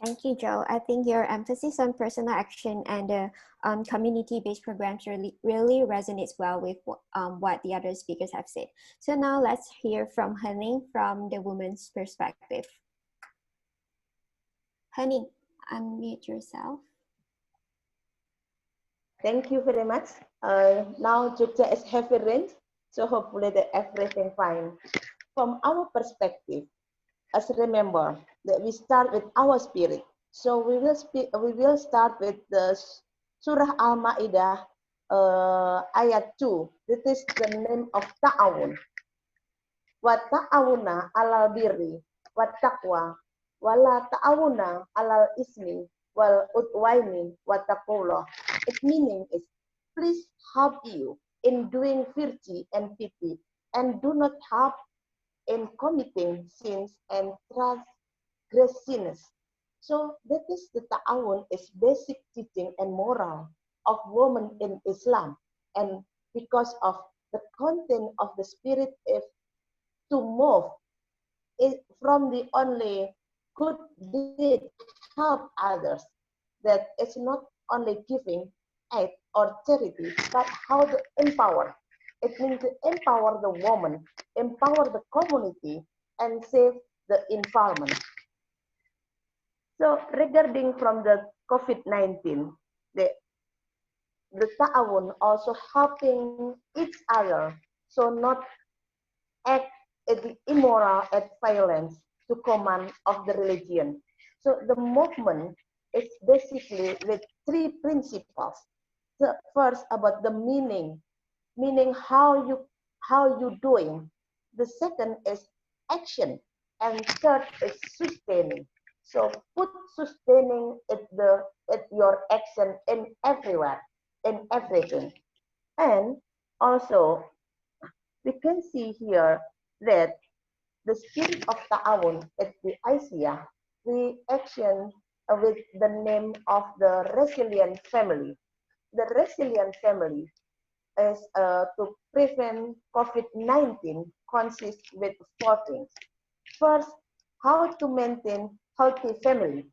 A: Thank you, Joe. I think your emphasis on personal action and community-based programs really resonates well with what the other speakers have said. So now let's hear from Hening from the woman's perspective. Hening, unmute yourself.
F: Thank you very much. Now Jogja is heavy rain, so hopefully that everything fine. From our perspective, as remember that we start with our spirit. So we will start with the Surah Al-Ma'idah ayat 2. This is the name of ta'awun. Wa ta'awuna alal birri wa taqwa wa la ta'awuna alal ismi wal udwaini wa taqullah. Its meaning is, please help you in doing virtue and pity, and do not help in committing sins and transgressions. So that is the ta'awun, is basic teaching and moral of women in Islam. And because of the content of the spirit, if to move it from the only good deed, help others, that it's not only giving aid or charity, but how to empower. It means to empower the woman, empower the community, and save the environment. So regarding from the COVID-19, the ta'awun also helping each other, so not act immoral and violence to command of the religion. So the movement is basically with three principles. The first about the meaning how you doing. The second is action, and third is sustaining. So put sustaining at your action in everywhere, in everything. And also we can see here that the spirit of ta'awun at the ICIA, we action with the name of the resilient family. The resilient family is to prevent COVID-19 consists with 4 things. First, how to maintain healthy family.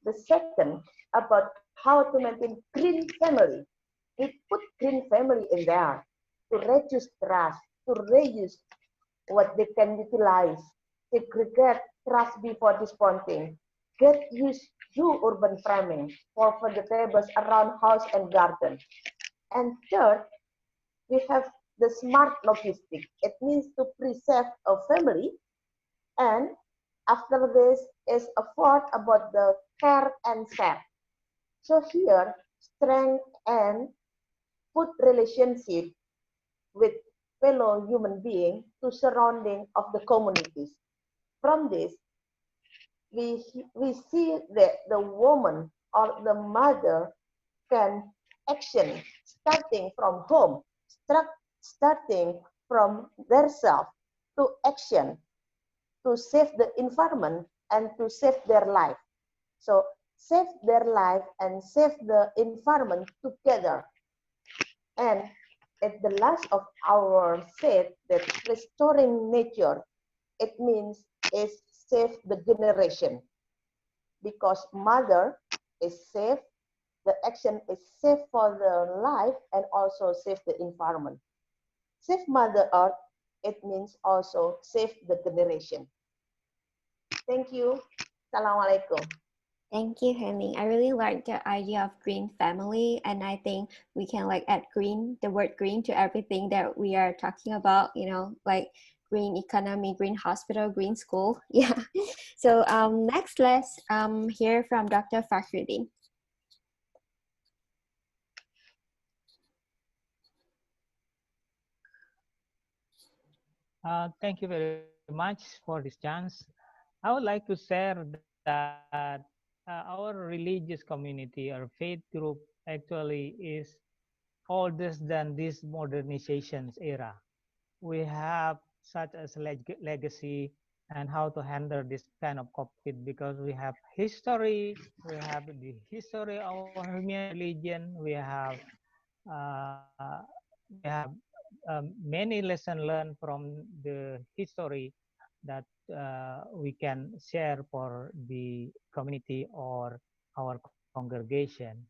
F: The second, about how to maintain green family. We put green family in there to reduce trust, to reuse what they can utilize, segregate trust before disposing, get used to urban farming for vegetables around house and garden. And third, we have the smart logistics. It means to preserve a family, and after this is a fourth about the care and share. So here, strength, and put relationship with fellow human being to surrounding of the communities. From this, we see that the woman or the mother can action starting from home, starting from their self to action to save the environment and to save their life. So save their life and save the environment together. And at the last of our said that restoring nature, it means is save the generation because mother is safe, the action is safe for the life and also save the environment. Save Mother Earth, it means also save the generation. Thank you. Assalamualaikum.
A: Thank you, Henning. I really like the idea of green family, and I think we can like add green, the word green, to everything that we are talking about. You know, like green economy, green hospital, green school. Yeah. So next, let's hear from Dr. Fakhruddin.
G: Thank you very much for this chance. I would like to share that our religious community or faith group actually is older than this modernizations era. We have such as legacy and how to handle this kind of COVID because we have history, we have the history of our human religion, uh, we have many lessons learned from the history that we can share for the community or our congregation.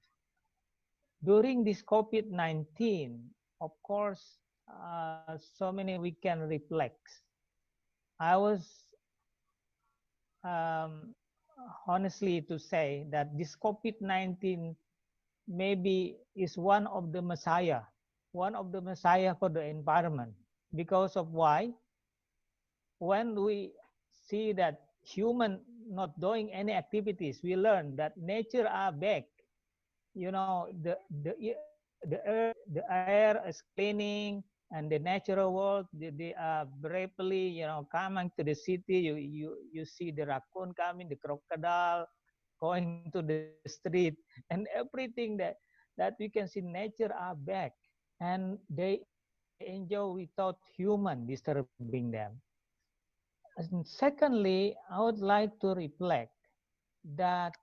G: During this COVID-19, of course, so many we can reflect. I was um, honestly to say that this COVID-19 maybe is one of the Messiah for the environment. Because of why? When we see that human not doing any activities, we learn that nature are back. You know, the air is cleaning, and the natural world they are bravely coming to the city. You see the raccoon coming, the crocodile going to the street, and everything that we can see nature are back, and they enjoy without human disturbing them. And secondly, I would like to reflect that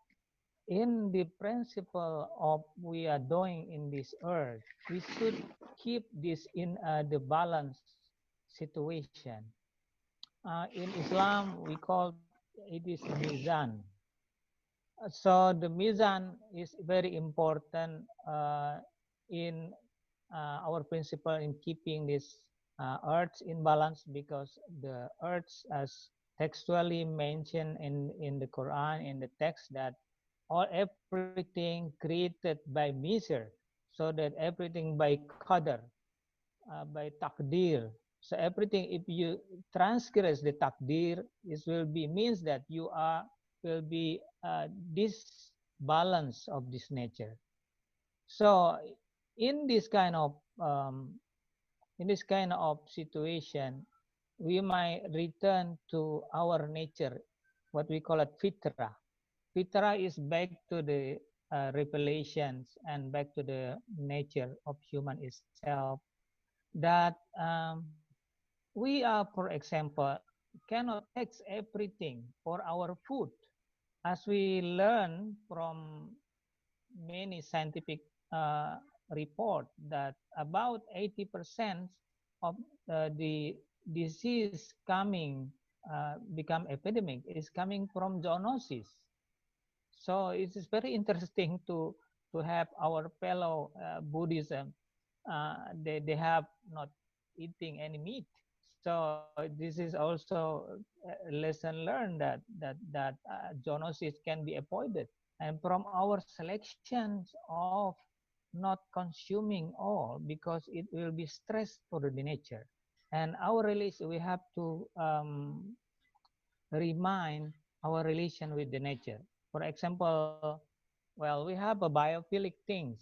G: in the principle of we are doing in this earth, we should keep this in the balanced situation. In Islam, we call it is mizan. So the mizan is very important in our principle in keeping this earth in balance, because the earth, as textually mentioned in the Quran, in the text, that all everything created by measure, so that everything by qadar, by takdir. So everything, if you transgress the takdir, it will be means that you are will be this balance of this nature. So in this kind of situation, we might return to our nature, what we call it fitra. Fitra is back to the revelations and back to the nature of human itself. That we are, for example, cannot take everything for our food, as we learn from many scientific report that about 80% of the disease coming become epidemic is coming from zoonosis. So it is very interesting to have our fellow Buddhism. They have not eating any meat. So this is also a lesson learned that zoonosis can be avoided. And from our selections of not consuming all, because it will be stress for the nature. And our relation, we have to remind our relation with the nature. For example, Well, we have a biophilic things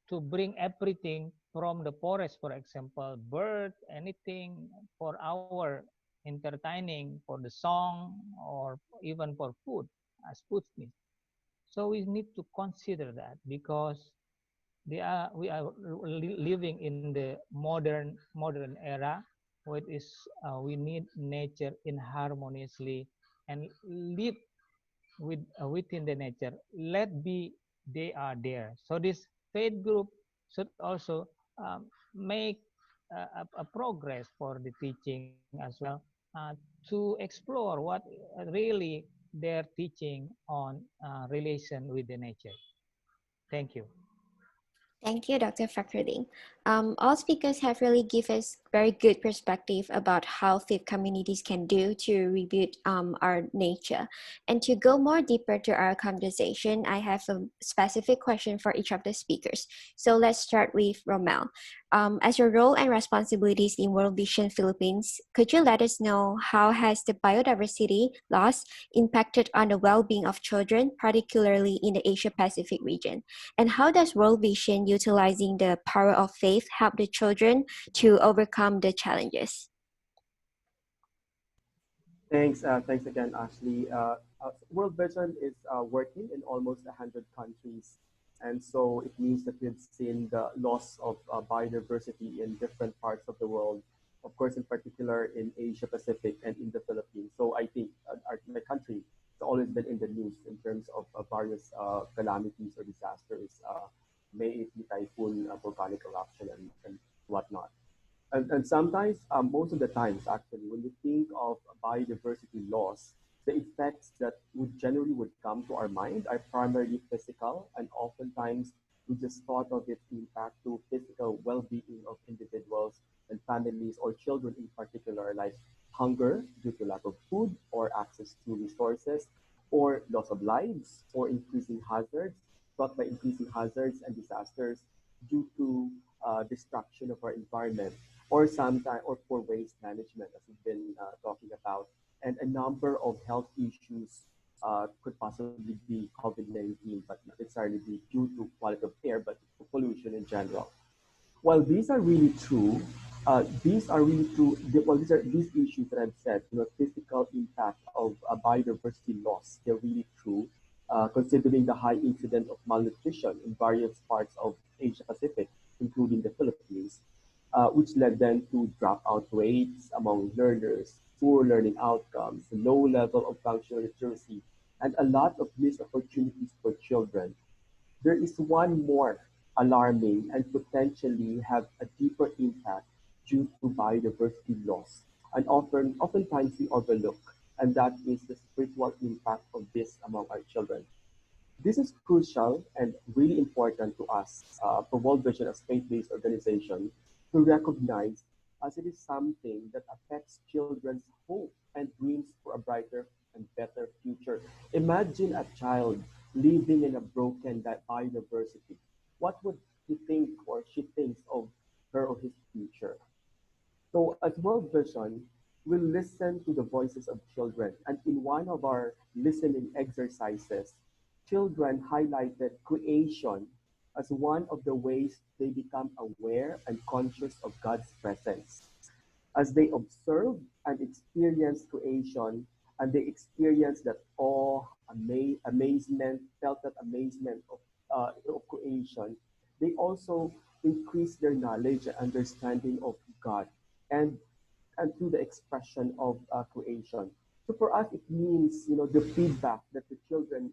G: to bring everything from the forest, for example, bird, anything for our entertaining, for the song, or even for food, as food needs. So we need to consider that because we are living in the modern era, which is we need nature in harmoniously and live within the nature. Let be they are there. So this faith group should also make a progress for the teaching as well, to explore what really they're teaching on relation with the nature. Thank you.
A: Thank you, Dr. Fakhruddin. All speakers have really given us very good perspective about how faith communities can do to rebuild our nature. And to go more deeper to our conversation, I have a specific question for each of the speakers. So let's start with Romel. As your role and responsibilities in World Vision Philippines, could you let us know how has the biodiversity loss impacted on the well-being of children, particularly in the Asia-Pacific region? And how does World Vision utilizing the power of faith help the children to overcome the challenges?
C: Thanks again, Ashley. World Vision is working in almost 100 countries, and so it means that we've seen the loss of biodiversity in different parts of the world. Of course, in particular in Asia Pacific and in the Philippines. So I think my country has always been in the news in terms of various calamities or disasters, may it be typhoon, volcanic eruption, and whatnot. And sometimes, most of the times, actually, when we think of biodiversity loss, the effects that would generally would come to our mind are primarily physical, and oftentimes we just thought of its impact to physical well-being of individuals and families or children in particular, like hunger due to lack of food or access to resources, or loss of lives, or increasing hazards, brought by increasing hazards and disasters due to destruction of our environment or sometimes or for waste management, as we've been talking about, and a number of health issues could possibly be COVID-19, but not necessarily be due to quality of air, but pollution in general. While these are really true, these are really true. Well, these issues that I've said, physical impact of biodiversity loss. They're really true, considering the high incidence of malnutrition in various parts of Asia Pacific, including the Philippines, which led them to dropout rates among learners, poor learning outcomes, low level of functional literacy, and a lot of missed opportunities for children. There is one more alarming and potentially have a deeper impact due to biodiversity loss, and oftentimes we overlook, and that is the spiritual impact of this among our children. This is crucial and really important to us for World Vision as faith-based organization to recognize as it is something that affects children's hope and dreams for a brighter and better future. Imagine a child living in a broken biodiversity. What would he think or she thinks of her or his future? So as World Vision, we listen to the voices of children. And in one of our listening exercises, children highlighted creation as one of the ways they become aware and conscious of God's presence. As they observe and experience creation, and they experience that awe, amazement, felt that amazement of creation, they also increase their knowledge and understanding of God. And through the expression of creation. So for us, it means, the feedback that the children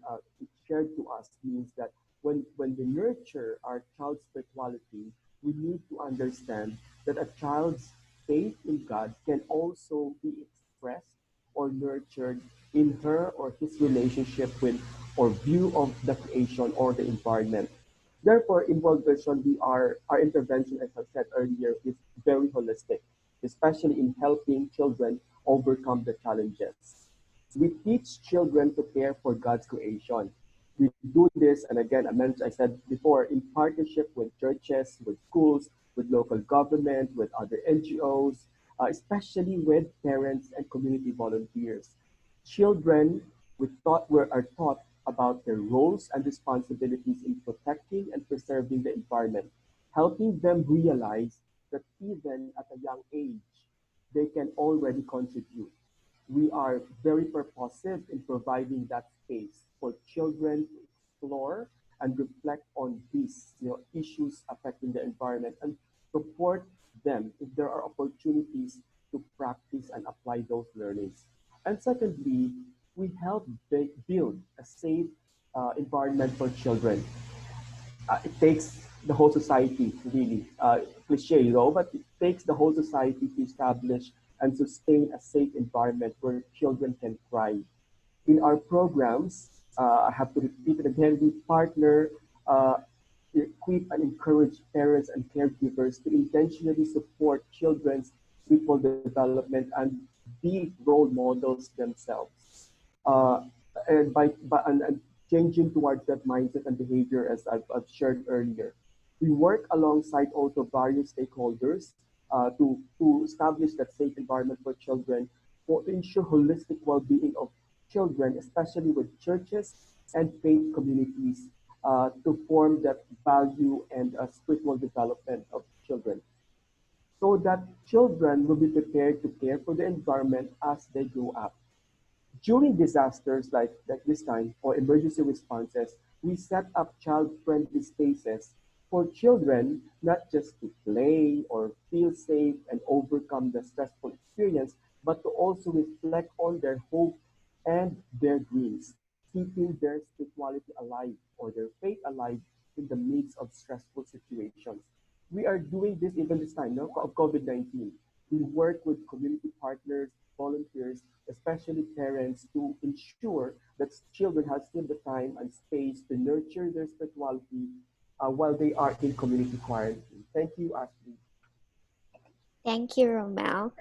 C: shared to us means that when we nurture our child's spirituality, we need to understand that a child's faith in God can also be expressed or nurtured in her or his relationship with or view of the creation or the environment. Therefore, in World Vision, our intervention, as I said earlier, is very holistic, especially in helping children overcome the challenges. We teach children to care for God's creation. We do this, and again, I said before, in partnership with churches, with schools, with local government, with other NGOs, especially with parents and community volunteers. Children are taught about their roles and responsibilities in protecting and preserving the environment, helping them realize that even at a young age, they can already contribute. We are very purposive in providing that space for children to explore and reflect on these issues affecting the environment and support them if there are opportunities to practice and apply those learnings. And secondly, we help build a safe environment for children. It takes the whole society, really, cliche, but it takes the whole society to establish and sustain a safe environment where children can thrive. In our programs, I have to repeat it again, we partner, equip and encourage parents and caregivers to intentionally support children's spiritual development and be role models themselves. Uh, and changing towards that mindset and behavior as I've shared earlier. We work alongside also various stakeholders to establish that safe environment for children, to ensure holistic well-being of children, especially with churches and faith communities, to form that value and spiritual development of children, so that children will be prepared to care for the environment as they grow up. During disasters like this time or emergency responses, we set up child-friendly spaces for children not just to play or feel safe and overcome the stressful experience, but to also reflect on their hope and their dreams, keeping their spirituality alive or their faith alive in the midst of stressful situations. We are doing this even this time of COVID-19. We work with community partners, volunteers, especially parents, to ensure that children have still the time and space to nurture their spirituality while they are in community quarantine. Thank you, Ashley.
A: Thank you, Romel.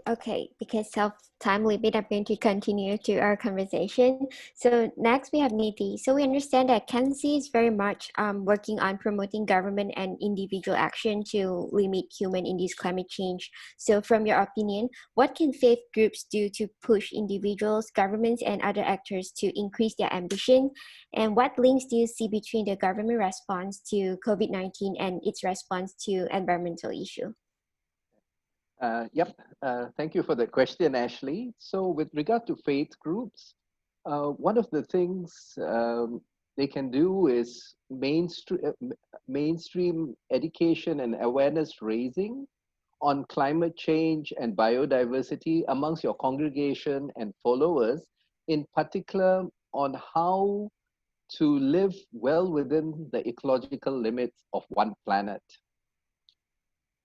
A: Okay, because of time limit, I'm going to continue to our conversation. So next we have Niti. So we understand that Kenzie is very much working on promoting government and individual action to limit human-induced climate change. So from your opinion, what can faith groups do to push individuals, governments, and other actors to increase their ambition? And what links do you see between the government response to COVID-19 and its response to environmental issue?
D: Yep. Thank you for the question, Ashley. So with regard to faith groups, one of the things they can do is mainstream education and awareness raising on climate change and biodiversity amongst your congregation and followers, in particular on how to live well within the ecological limits of one planet.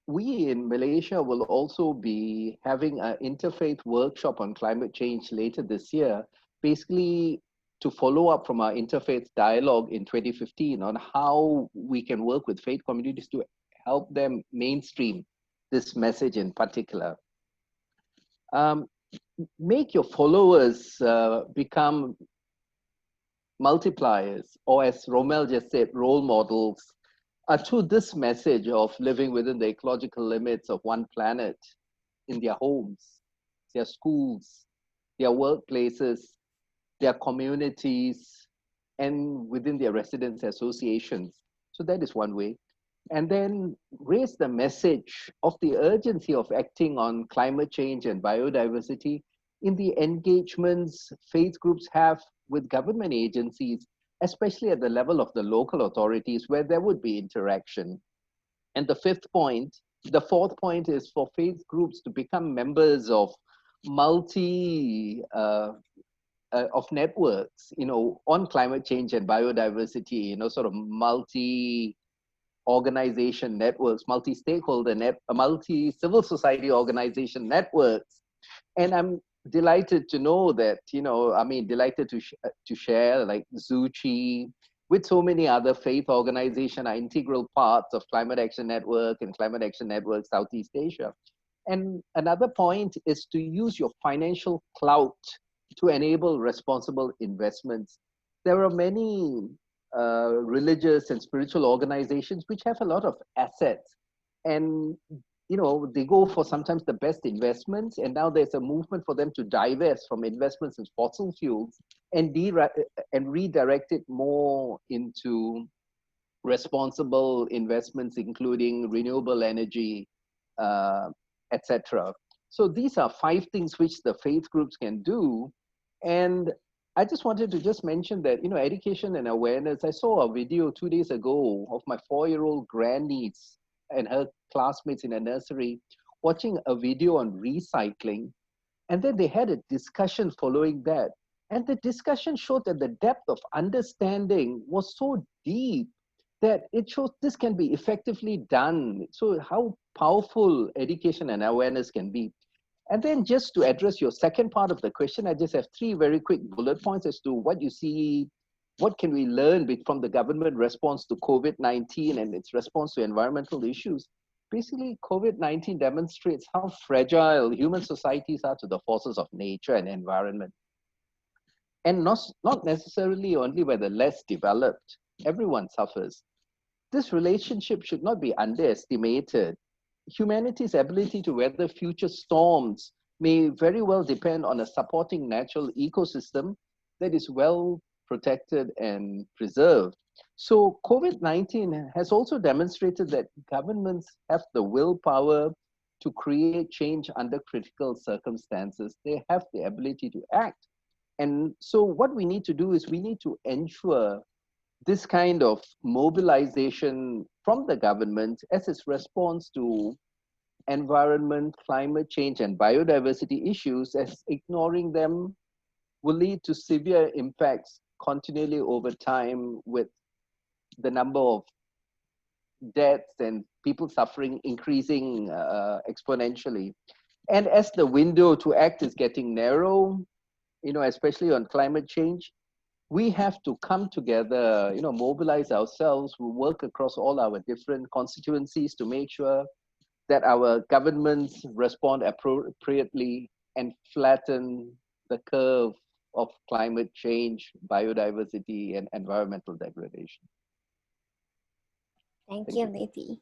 D: We in Malaysia will also be having an interfaith workshop on climate change later this year, basically to follow up from our interfaith dialogue in 2015 on how we can work with faith communities to help them mainstream this message in particular. Make your followers become multipliers, or as Romel just said, role models, to this message of living within the ecological limits of one planet in their homes, their schools, their workplaces, their communities, and within their residents' associations. So that is one way. And then raise the message of the urgency of acting on climate change and biodiversity in the engagements faith groups have with government agencies, especially at the level of the local authorities where there would be interaction. And the fourth point is for faith groups to become members of of networks, on climate change and biodiversity, sort of multi-organization networks, multi-stakeholder multi-civil society organization networks. And I'm delighted to know that, delighted to share like Zuchi with so many other faith organizations are integral parts of Climate Action Network and Climate Action Network Southeast Asia. And another point is to use your financial clout to enable responsible investments. There are many religious and spiritual organizations which have a lot of assets, and they go for sometimes the best investments, and now there's a movement for them to divest from investments in fossil fuels and and redirect it more into responsible investments, including renewable energy, etc. So these are 5 things which the faith groups can do. And I just wanted to just mention that, you know, education and awareness. I saw a video 2 days ago of my 4-year-old grandniece and her classmates in a nursery watching a video on recycling. And then they had a discussion following that. And the discussion showed that the depth of understanding was so deep that it shows this can be effectively done. So how powerful education and awareness can be. And then just to address your second part of the question, I just have 3 very quick bullet points as to what you see, what can we learn from the government response to COVID-19 and its response to environmental issues. Basically, COVID-19 demonstrates how fragile human societies are to the forces of nature and environment. And not necessarily only by the less developed. Everyone suffers. This relationship should not be underestimated. Humanity's ability to weather future storms may very well depend on a supporting natural ecosystem that is well protected and preserved. So COVID-19 has also demonstrated that governments have the willpower to create change under critical circumstances. They have the ability to act. And so what we need to do is we need to ensure this kind of mobilization from the government as its response to environment, climate change, and biodiversity issues, as ignoring them will lead to severe impacts continually over time, with the number of deaths and people suffering increasing exponentially. And as the window to act is getting narrow, you know, especially on climate change, we have to come together, you know, mobilize ourselves, we work across all our different constituencies to make sure that our governments respond appropriately and flatten the curve of climate change, biodiversity, and environmental degradation.
A: Thank you, Nidhi.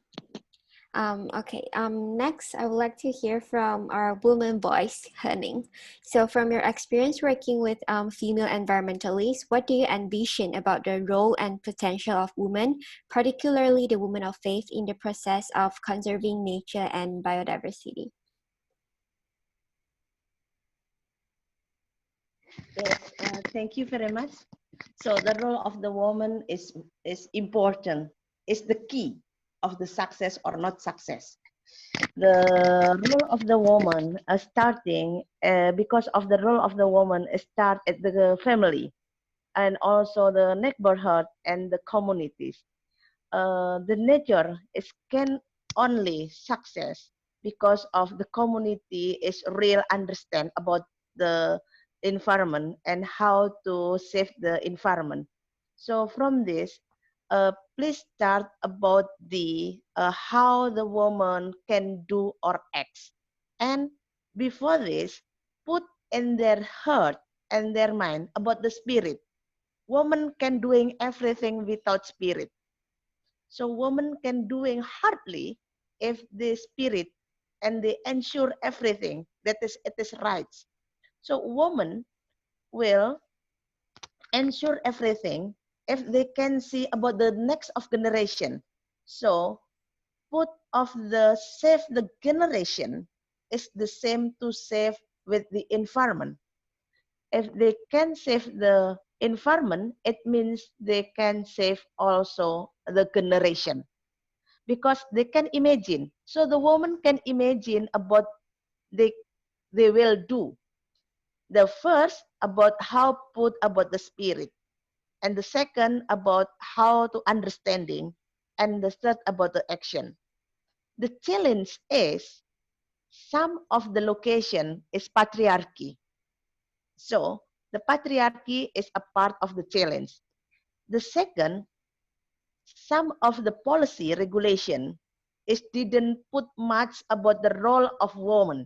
A: Next, I would like to hear from our woman voice, Henning. So from your experience working with female environmentalists, what do you envision about the role and potential of women, particularly the women of faith, in the process of conserving nature and biodiversity?
F: Yes, thank you very much. So the role of the woman is important, is the key of the success or not success. The role of the woman starting because of the role of the woman start at the family and also the neighborhood and the communities. The nature is can only success because of the community is real understand about the environment and how to save the environment. So from this, please start about the how the woman can do or act. And before this, put in their heart and their mind about the spirit. Woman can doing everything without spirit. So woman can doing hardly if the spirit and they ensure everything that is it is right. So woman will ensure everything if they can see about the next of generation. So put of the save the generation is the same to save with the environment. If they can save the environment, it means they can save also the generation because they can imagine. So the woman can imagine about they will do. The first about how put about the spirit, and the second about how to understanding, and the third about the action. The challenge is some of the location is patriarchy. So the patriarchy is a part of the challenge. The second, some of the policy regulation is didn't put much about the role of woman.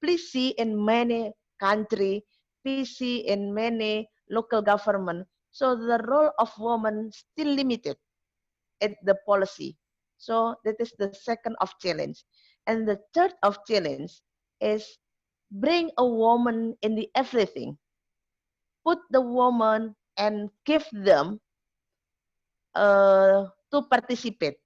F: Please see in many country, please see in many local government. So the role of woman still limited at the policy. So that is the second of challenge. And the third of challenge is bring a woman in the everything. Put the woman and give them to participate,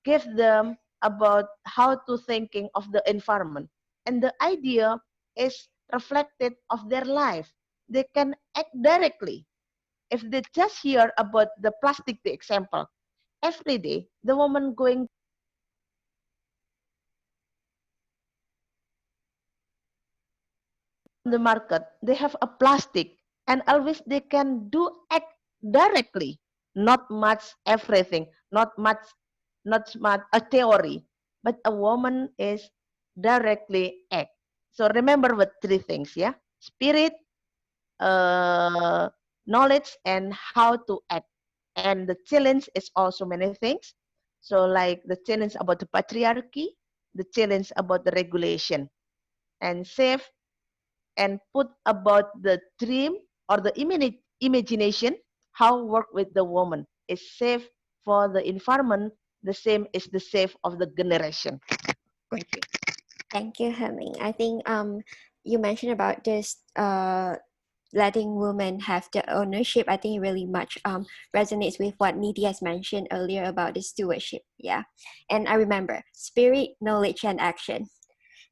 F: give them about how to thinking of the environment. And the idea is reflected of their life. They can act directly. If they just hear about the plastic, the example, every day, the woman going the market, they have a plastic, and always they can do act directly, not much everything, not much a theory, but a woman is directly act. So remember what three things, yeah? Spirit, knowledge, and how to act. And the challenge is also many things. So like the challenge about the patriarchy, the challenge about the regulation, and safe and put about the dream or the imagination, how work with the woman is safe for the environment, the same is the safe of the generation. Thank you.
A: Thank you, Herming. I think you mentioned about this letting women have the ownership. I think it really much resonates with what Nidhi has mentioned earlier about the stewardship. Yeah, and I remember spirit, knowledge, and action.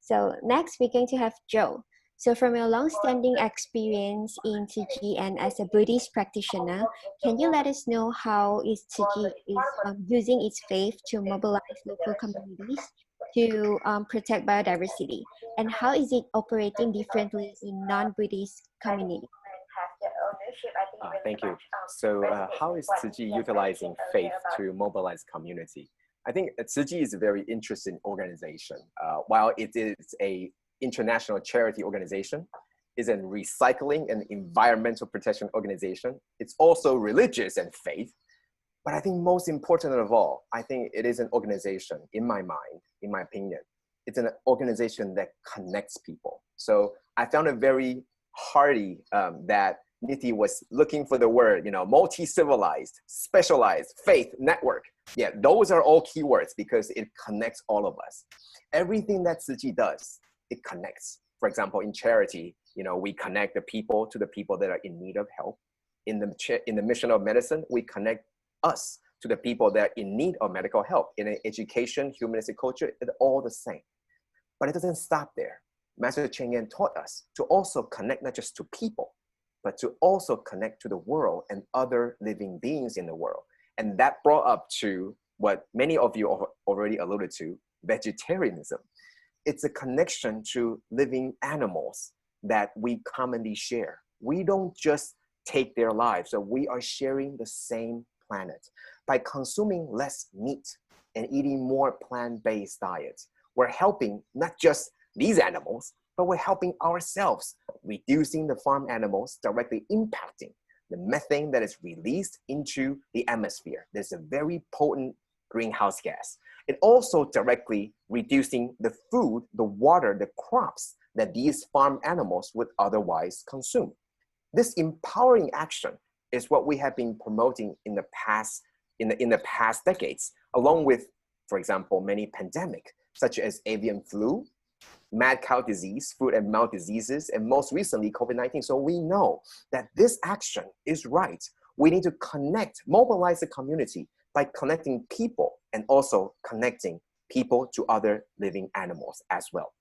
A: So next we're going to have Joe. So from your long-standing experience in Tzu and as a Buddhist practitioner, can you let us know how is Tzu is using its faith to mobilize local communities to protect biodiversity? And how is it operating differently in non-Buddhist communities?
E: Thank you. So how is Tzu utilizing faith to mobilize community? I think Tzu is a very interesting organization. While it is a international charity organization, is a recycling and environmental protection organization. It's also religious and faith. But I think most important of all, I think it is an organization, in my mind, in my opinion, it's an organization that connects people. So I found it very hearty that Nidhi was looking for the word, multi-civilized, specialized, faith, network. Yeah, those are all keywords because it connects all of us. Everything that Tzu does, it connects. For example, in charity, we connect the people to the people that are in need of help. In the mission of medicine, we connect us to the people that are in need of medical help. In education, humanistic culture, it's all the same. But it doesn't stop there. Master Cheng Yen taught us to also connect not just to people, but to also connect to the world and other living beings in the world. And that brought up to what many of you already alluded to, vegetarianism. It's a connection to living animals that we commonly share. We don't just take their lives, so we are sharing the same planet. By consuming less meat and eating more plant-based diets, we're helping not just these animals, but we're helping ourselves, reducing the farm animals, directly impacting the methane that is released into the atmosphere. There's a very potent greenhouse gas. It also directly reducing the food, the water, the crops that these farm animals would otherwise consume. This empowering action is what we have been promoting in the past decades, along with, for example, many pandemics, such as avian flu, mad cow disease, foot and mouth diseases, and most recently, COVID-19. So we know that this action is right. We need to connect, mobilize the community by connecting people and also connecting people to other living animals as well.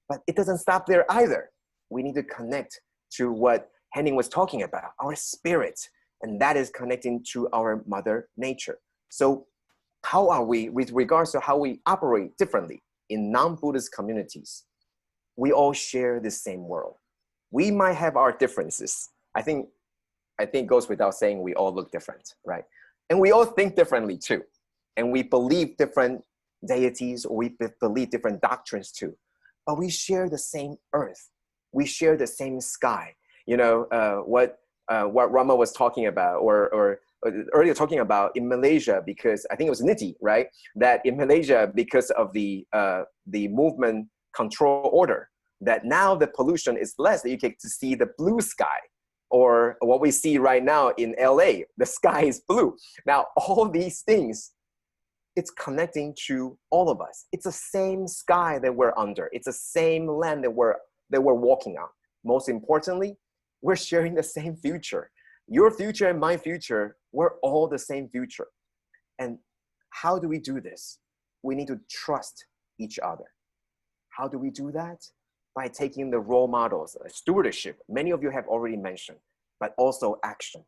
E: But it doesn't stop there either. We need to connect to what Henning was talking about, our spirit, and that is connecting to our mother nature. So how are we, with regards to how we operate differently in non-Buddhist communities? We all share the same world. We might have our differences. I think it goes without saying we all look different, right? And we all think differently too. And we believe different deities, or we believe different doctrines too. But we share the same earth. We share the same sky. What Rama was talking about, or earlier talking about in Malaysia, because I think it was Nidhi, right? That in Malaysia, because of the movement control order, that now the pollution is less, that you get to see the blue sky, or what we see right now in LA, the sky is blue. Now, all these things, it's connecting to all of us. It's the same sky that we're under. It's the same land that we're walking on. Most importantly, we're sharing the same future. Your future and my future, we're all the same future. And how do we do this? We need to trust each other. How do we do that? By taking the role models, stewardship, many of you have already mentioned, but also action.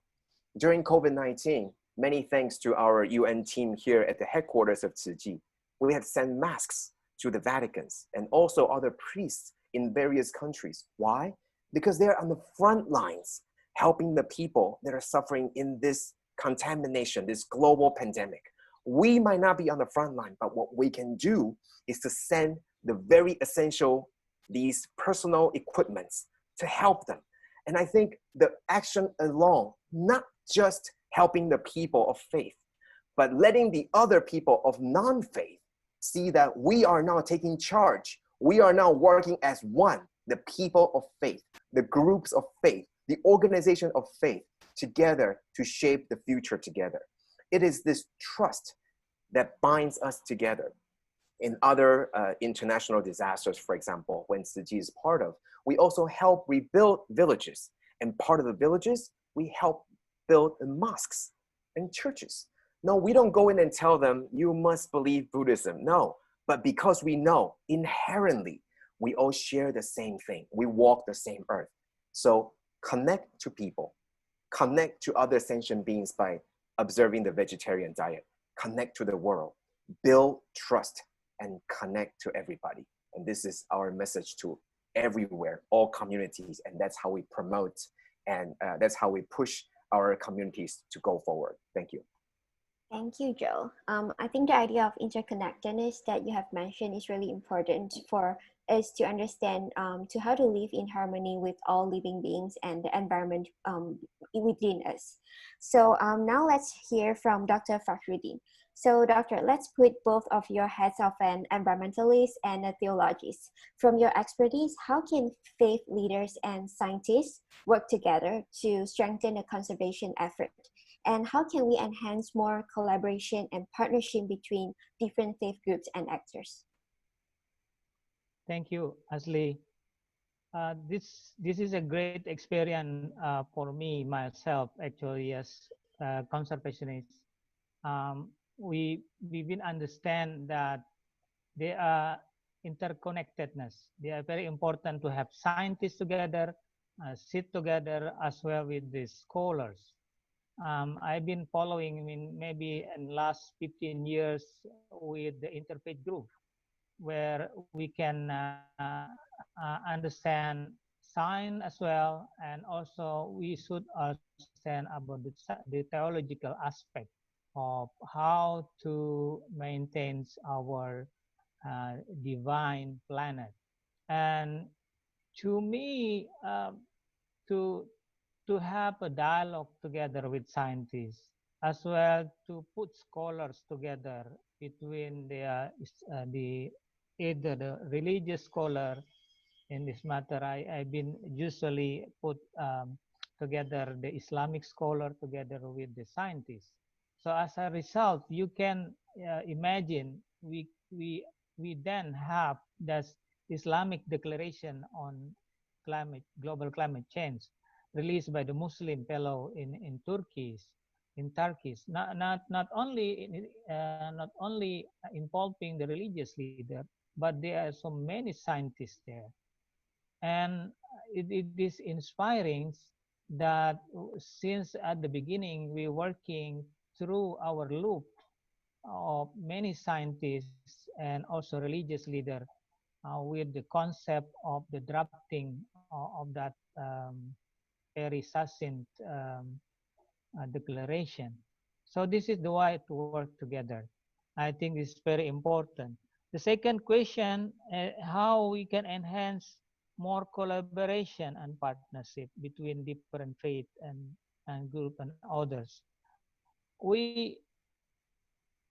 E: During COVID-19, many thanks to our UN team here at the headquarters of Tzu Chi, we have sent masks to the Vaticans and also other priests in various countries. Why? Because they're on the front lines, helping the people that are suffering in this contamination, this global pandemic. We might not be on the front line, but what we can do is to send the very essential, these personal equipments to help them. And I think the action alone, not just helping the people of faith, but letting the other people of non-faith see that we are now taking charge. We are now working as one, the people of faith, the groups of faith, the organization of faith, together to shape the future together. It is this trust that binds us together. In other international disasters, for example, when Tzu Chi is part of, we also help rebuild villages. And part of the villages, we help build mosques and churches. No, we don't go in and tell them, you must believe Buddhism. No, but because we know inherently, we all share the same thing. We walk the same earth. So connect to people, connect to other sentient beings by observing the vegetarian diet, connect to the world, build trust, and connect to everybody. And this is our message to everywhere, all communities, and that's how we promote and that's how we push our communities to go forward. Thank you.
A: Thank you, Joe. I think the idea of interconnectedness that you have mentioned is really important for us to understand to how to live in harmony with all living beings and the environment within us. So now let's hear from Dr. Fakhruddin. So Doctor, let's put both of your heads of an environmentalist and a theologist. From your expertise, how can faith leaders and scientists work together to strengthen the conservation effort? And how can we enhance more collaboration and partnership between different faith groups and actors?
G: Thank you, Ashley. This is a great experience for me myself actually as a conservationist. We will understand that they are interconnectedness. They are very important to have scientists together, sit together as well with the scholars. I've been following, maybe in last 15 years with the Interfaith group, where we can understand science as well, and also we should understand about the theological aspect of how to maintain our divine planet. And to me, to have a dialogue together with scientists, as well to put scholars together between the either the religious scholar in this matter. I've been usually put together the Islamic scholar together with the scientists. So as a result, you can imagine we then have this Islamic declaration on global climate change, released by the Muslim fellow in Turkey, not only involving the religious leader, but there are so many scientists there, and it is inspiring that since at the beginning we working through our loop of many scientists and also religious leader with the concept of the drafting of that very succinct declaration. So this is the way to work together. I think this is very important. The second question, how we can enhance more collaboration and partnership between different faith and group and others. We,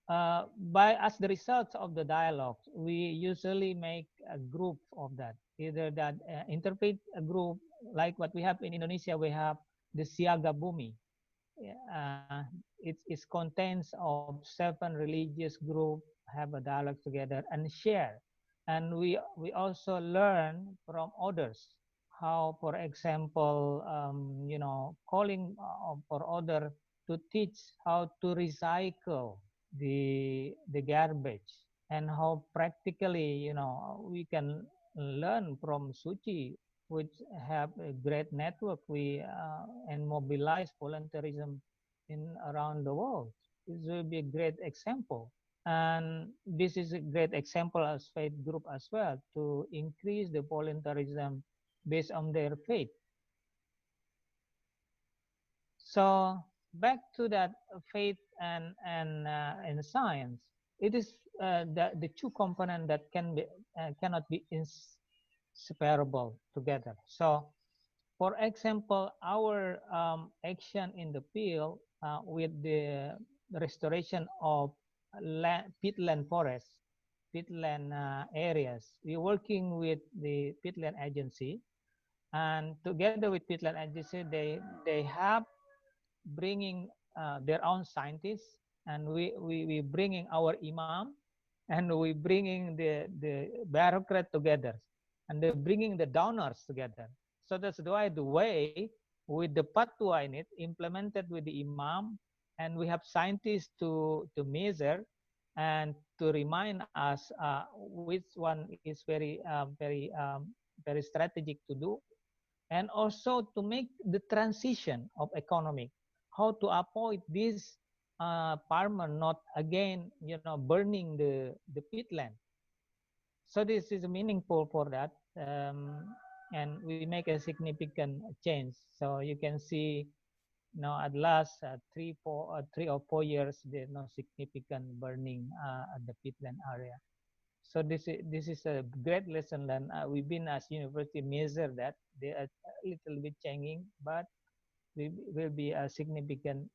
G: as the results of the dialogue, we usually make a group of that. Either that interfaith group, like what we have in Indonesia, we have the Siaga Bumi. It contains of 7 religious groups have a dialogue together and share. And we also learn from others how, for example, calling for other to teach how to recycle the garbage, and how practically, we can learn from Soji, which have a great network and mobilize volunteerism in around the world. This will be a great example. And this is a great example as faith group as well, to increase the volunteerism based on their faith. So back to that faith and science, it is the two components that cannot be inseparable together. So, for example, our action in the field with the restoration of peatland forests, peatland areas, we're working with the peatland agency, and together with peatland agency, they have bringing their own scientists, and we bringing our imam, and we bringing the bureaucrat together, and they're bringing the donors together. So that's why the way with the fatwa in it implemented with the imam, and we have scientists to measure and to remind us which one is very strategic to do, and also to make the transition of economic, how to avoid this farmer not again burning the peatland. So this is meaningful for that, and we make a significant change. So you can see now at last 3 or 4 years there's no significant burning at the peatland area. So this is a great lesson, and we've been as university measure that they are a little bit changing, but will be a significant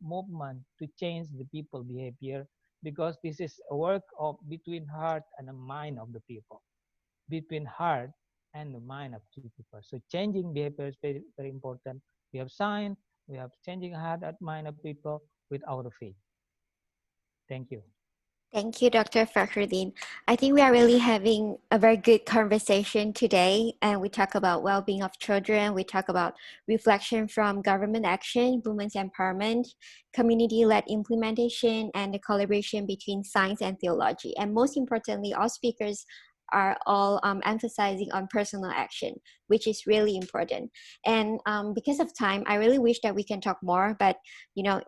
G: movement to change the people behavior, because this is a work of between heart and the mind of the people, between heart and the mind of the people. So changing behavior is very, very important. We have science, we have changing heart and mind of people with our faith. Thank you.
A: Thank you, Dr. Fakhruddin. I think we are really having a very good conversation today, and we talk about well-being of children. We talk about reflection from government action, women's empowerment, community-led implementation, and the collaboration between science and theology. And most importantly, all speakers are all emphasizing on personal action, which is really important. And because of time, I really wish that we can talk more, but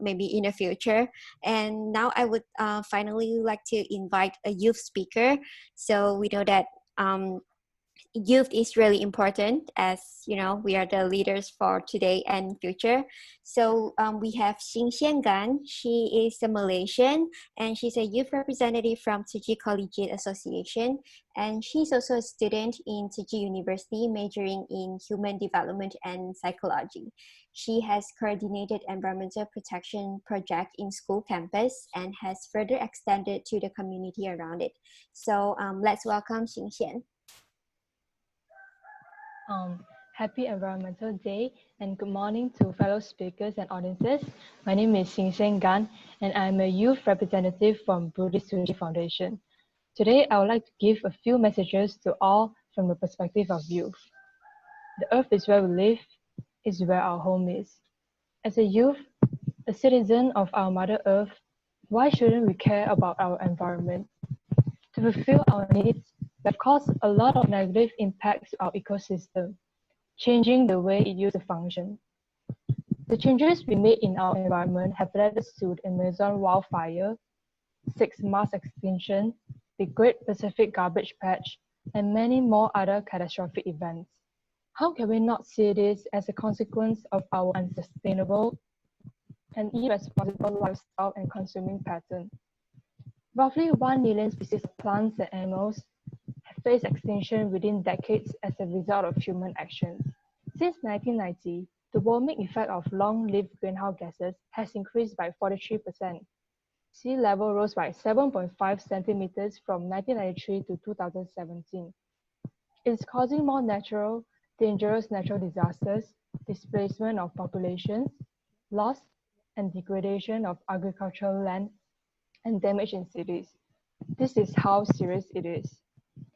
A: maybe in the future. And now I would finally like to invite a youth speaker. So we know that youth is really important, as we are the leaders for today and future. So we have Xingxian Gan. She is a Malaysian, and she's a youth representative from Soji Collegiate Association, and she's also a student in Soji University, majoring in human development and psychology. She has coordinated environmental protection project in school campus and has further extended to the community around it. So let's welcome Xingxian.
H: Happy Environmental Day and good morning to fellow speakers and audiences. My name is Xingxian Gan, and I'm a youth representative from Buddhist Foundation. Today, I would like to give a few messages to all from the perspective of youth. The earth is where we live, is where our home is. As a youth, a citizen of our Mother Earth, why shouldn't we care about our environment? To fulfill our needs, we have caused a lot of negative impacts to our ecosystem, changing the way it used to function. The changes we made in our environment have led us to the Amazon wildfire, 6 mass extinction, the Great Pacific Garbage Patch, and many more other catastrophic events. How can we not see this as a consequence of our unsustainable and irresponsible lifestyle and consuming pattern? Roughly 1 million species of plants and animals have faced extinction within decades as a result of human actions. Since 1990, the warming effect of long-lived greenhouse gases has increased by 43%. Sea level rose by 7.5 centimeters from 1993 to 2017. It is causing more dangerous natural disasters, displacement of populations, loss and degradation of agricultural land, and damage in cities. This is how serious it is.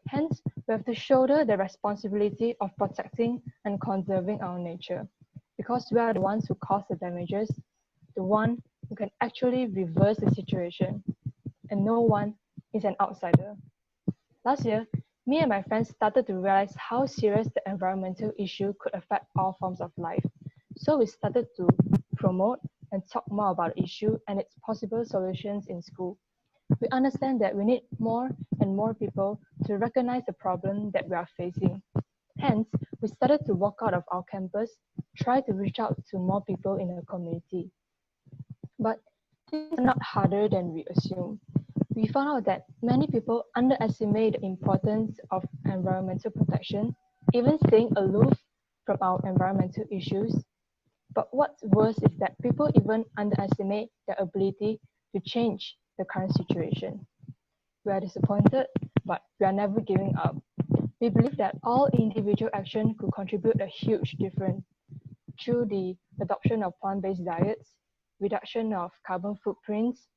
H: Hence, We have to shoulder the responsibility of protecting and conserving our nature, because we are the ones who cause the damages, the one who can actually reverse the situation, and no one is an outsider. Last year, me and my friends started to realize how serious the environmental issue could affect all forms of life. So we started to promote and talk more about the issue and its possible solutions in school. We understand that we need more and more people to recognize the problem that we are facing. Hence, we started to walk out of our campus, try to reach out to more people in the community. But things are not harder than we assume. We found out that many people underestimate the importance of environmental protection, even staying aloof from our environmental issues. But what's worse is that people even underestimate their ability to change the current situation. We are disappointed, but we are never giving up. We believe that all individual action could contribute a huge difference through the adoption of plant-based diets, reduction of carbon footprints,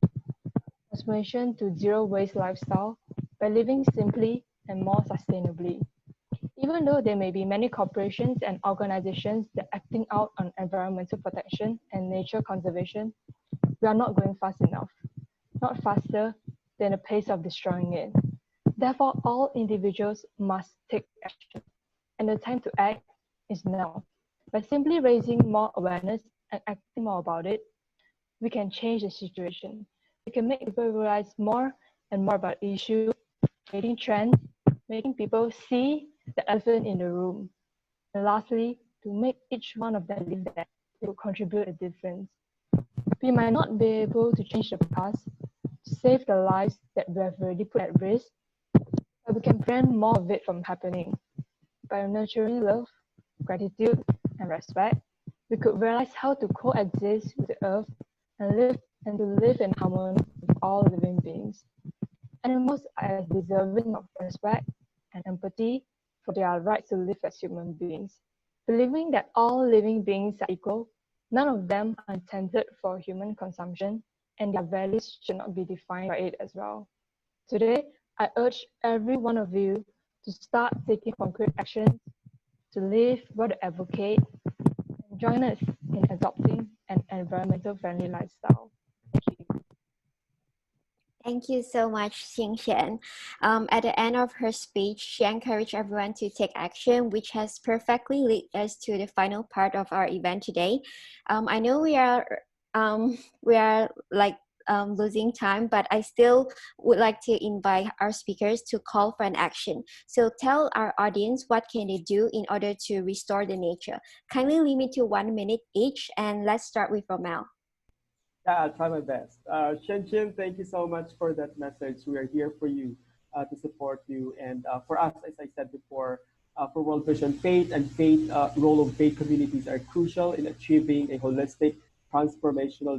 H: transformation to zero-waste lifestyle, by living simply and more sustainably. Even though there may be many corporations and organizations that are acting out on environmental protection and nature conservation, we are not going fast enough, not faster than the pace of destroying it. Therefore, all individuals must take action, and the time to act is now. By simply raising more awareness and acting more about it, we can change the situation. We can make people realize more and more about the issue, creating trends, making people see the elephant in the room. And lastly, to make each one of them believe that they will contribute a difference. We might not be able to change the past, to save the lives that we have already put at risk, but we can prevent more of it from happening. By nurturing love, gratitude, and respect, we could realize how to coexist with the earth and to live in harmony with all living beings. Animals are as deserving of respect and empathy for their right to live as human beings. Believing that all living beings are equal, none of them are intended for human consumption, and their values should not be defined by it as well. Today, I urge every one of you to start taking concrete actions, to live what you advocate, and join us in adopting an environmental friendly lifestyle. Thank you.
A: Thank you so much, Xing Xian. At the end of her speech, she encouraged everyone to take action, which has perfectly led us to the final part of our event today. I know we are like losing time, but I still would like to invite our speakers to call for an action. So tell our audience what can they do in order to restore the nature. Kindly limit to 1 minute each, and let's start with Romel.
C: Yeah, I'll try my best. Shen, thank you so much for that message. We are here for you, to support you. And for us, as I said before, for World Vision, faith and role of faith communities are crucial in achieving a holistic, transformational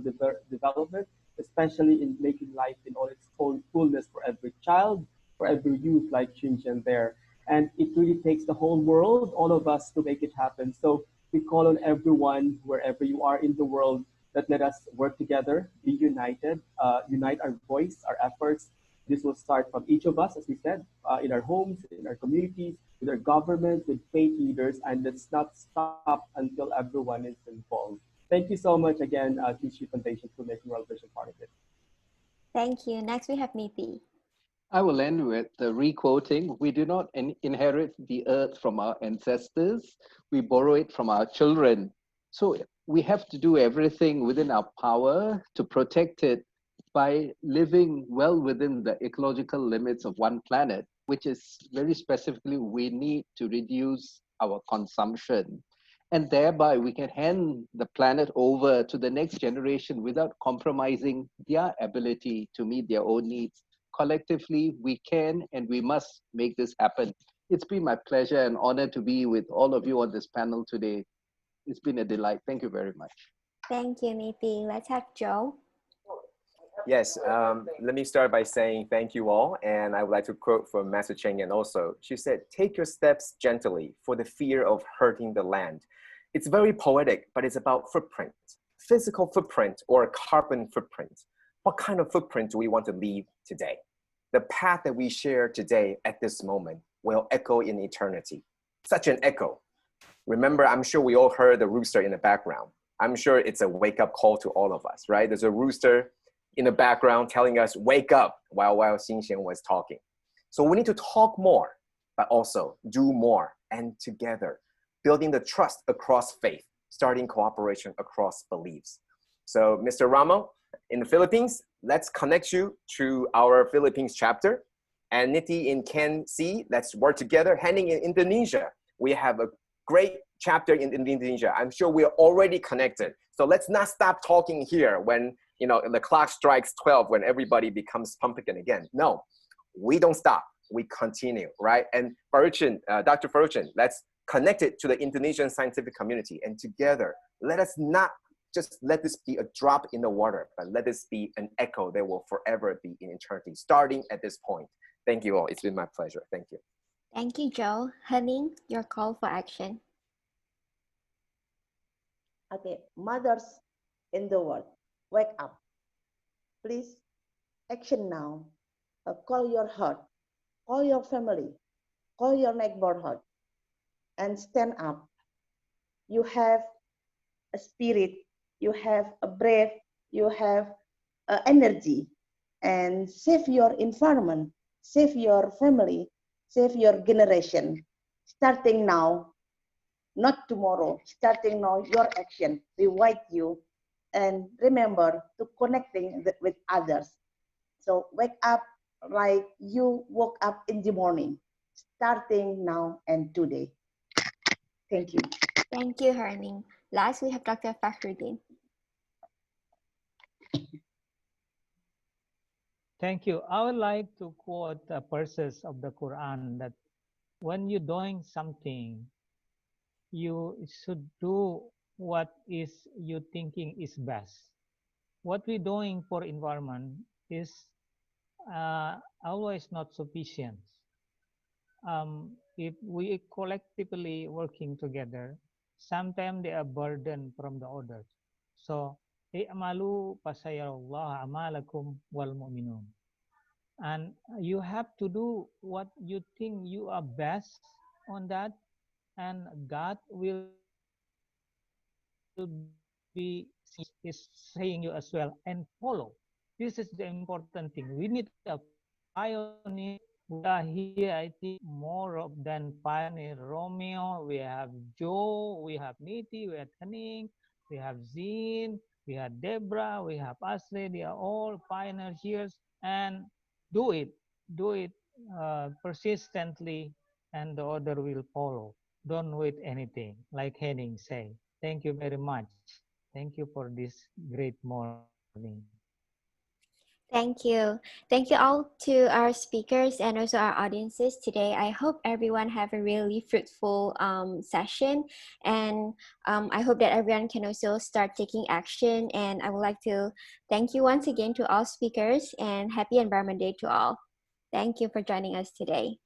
C: development, especially in making life in all its own fullness for every child, for every youth, like Shen there. And it really takes the whole world, all of us, to make it happen. So we call on everyone, wherever you are in the world, that let us work together, be united, unite our voice, our efforts. This will start from each of us, as we said, in our homes, in our communities, with our governments, with faith leaders, and let's not stop until everyone is involved. Thank you so much again, Kishi Foundation, for making World Vision part of it.
A: Thank you. Next, we have Niti.
D: I will end with the re-quoting. We do not inherit the earth from our ancestors. We borrow it from our children. So we have to do everything within our power to protect it by living well within the ecological limits of one planet, which is very specifically, we need to reduce our consumption. And thereby we can hand the planet over to the next generation without compromising their ability to meet their own needs. Collectively, we can and we must make this happen. It's been my pleasure and honor to be with all of you on this panel today. It's been a delight. Thank you very much.
A: Thank you, Niti. Let's have Joe.
E: Yes, let me start by saying thank you all. And I would like to quote from Master Cheng and also. She said, "Take your steps gently for the fear of hurting the land." It's very poetic, but it's about footprint, physical footprint or carbon footprint. What kind of footprint do we want to leave today? The path that we share today at this moment, will echo in eternity. Such an echo. Remember, I'm sure we all heard the rooster in the background. I'm sure it's a wake-up call to all of us, right? There's a rooster in the background telling us, wake up, while Xinxian was talking. So we need to talk more, but also do more, and together, building the trust across faith, starting cooperation across beliefs. So Mr. Ramo, in the Philippines, let's connect you to our Philippines chapter. And Niti in Ken C, let's work together. Heading in Indonesia, we have a great chapter in Indonesia. I'm sure we're already connected. So let's not stop talking here when the clock strikes 12, when everybody becomes pumpkin again. No, we don't stop. We continue, right? And Dr. Faruchin, let's connect it to the Indonesian scientific community. And together, let us not just let this be a drop in the water, but let this be an echo that will forever be in eternity, starting at this point. Thank you all. It's been my pleasure. Thank you.
A: Thank you, Joe. Henning, your call for action.
F: Okay, mothers in the world, wake up. Please, action now. Call your heart, call your family, call your neighborhood, and stand up. You have a spirit, you have a breath, you have energy, and save your environment, save your family, save your generation. Starting now, not tomorrow, starting now, your action rewrite you, and remember to connecting with others. So wake up like you woke up in the morning, starting now and today. Thank you.
A: Thank you, Henning. Last, we have Dr. Fakhruddin.
G: Thank you. I would like to quote verses of the Quran that when you're doing something, you should do what is you thinking is best. What we're doing for environment is always not sufficient. If we collectively working together, sometimes they are burden from the others. So, i'malu fasayarallahu amalakum wal mu'minun. And you have to do what you think you are best on that, and God will be is saying you as well, and follow. This is the important thing. We need a pioneer. We are here, I think, more than pioneer. Romeo, we have Joe, we have Niti, we have Henning, we have Zin, we have Deborah, we have Ashley. They are all pioneers here, and do it persistently, and the other will follow. Don't wait anything, like Henning say. Thank you very much. Thank you for this great morning.
A: Thank you. Thank you all to our speakers and also our audiences today. I hope everyone have a really fruitful session, and I hope that everyone can also start taking action. And I would like to thank you once again to all speakers, and happy Environment Day to all. Thank you for joining us today.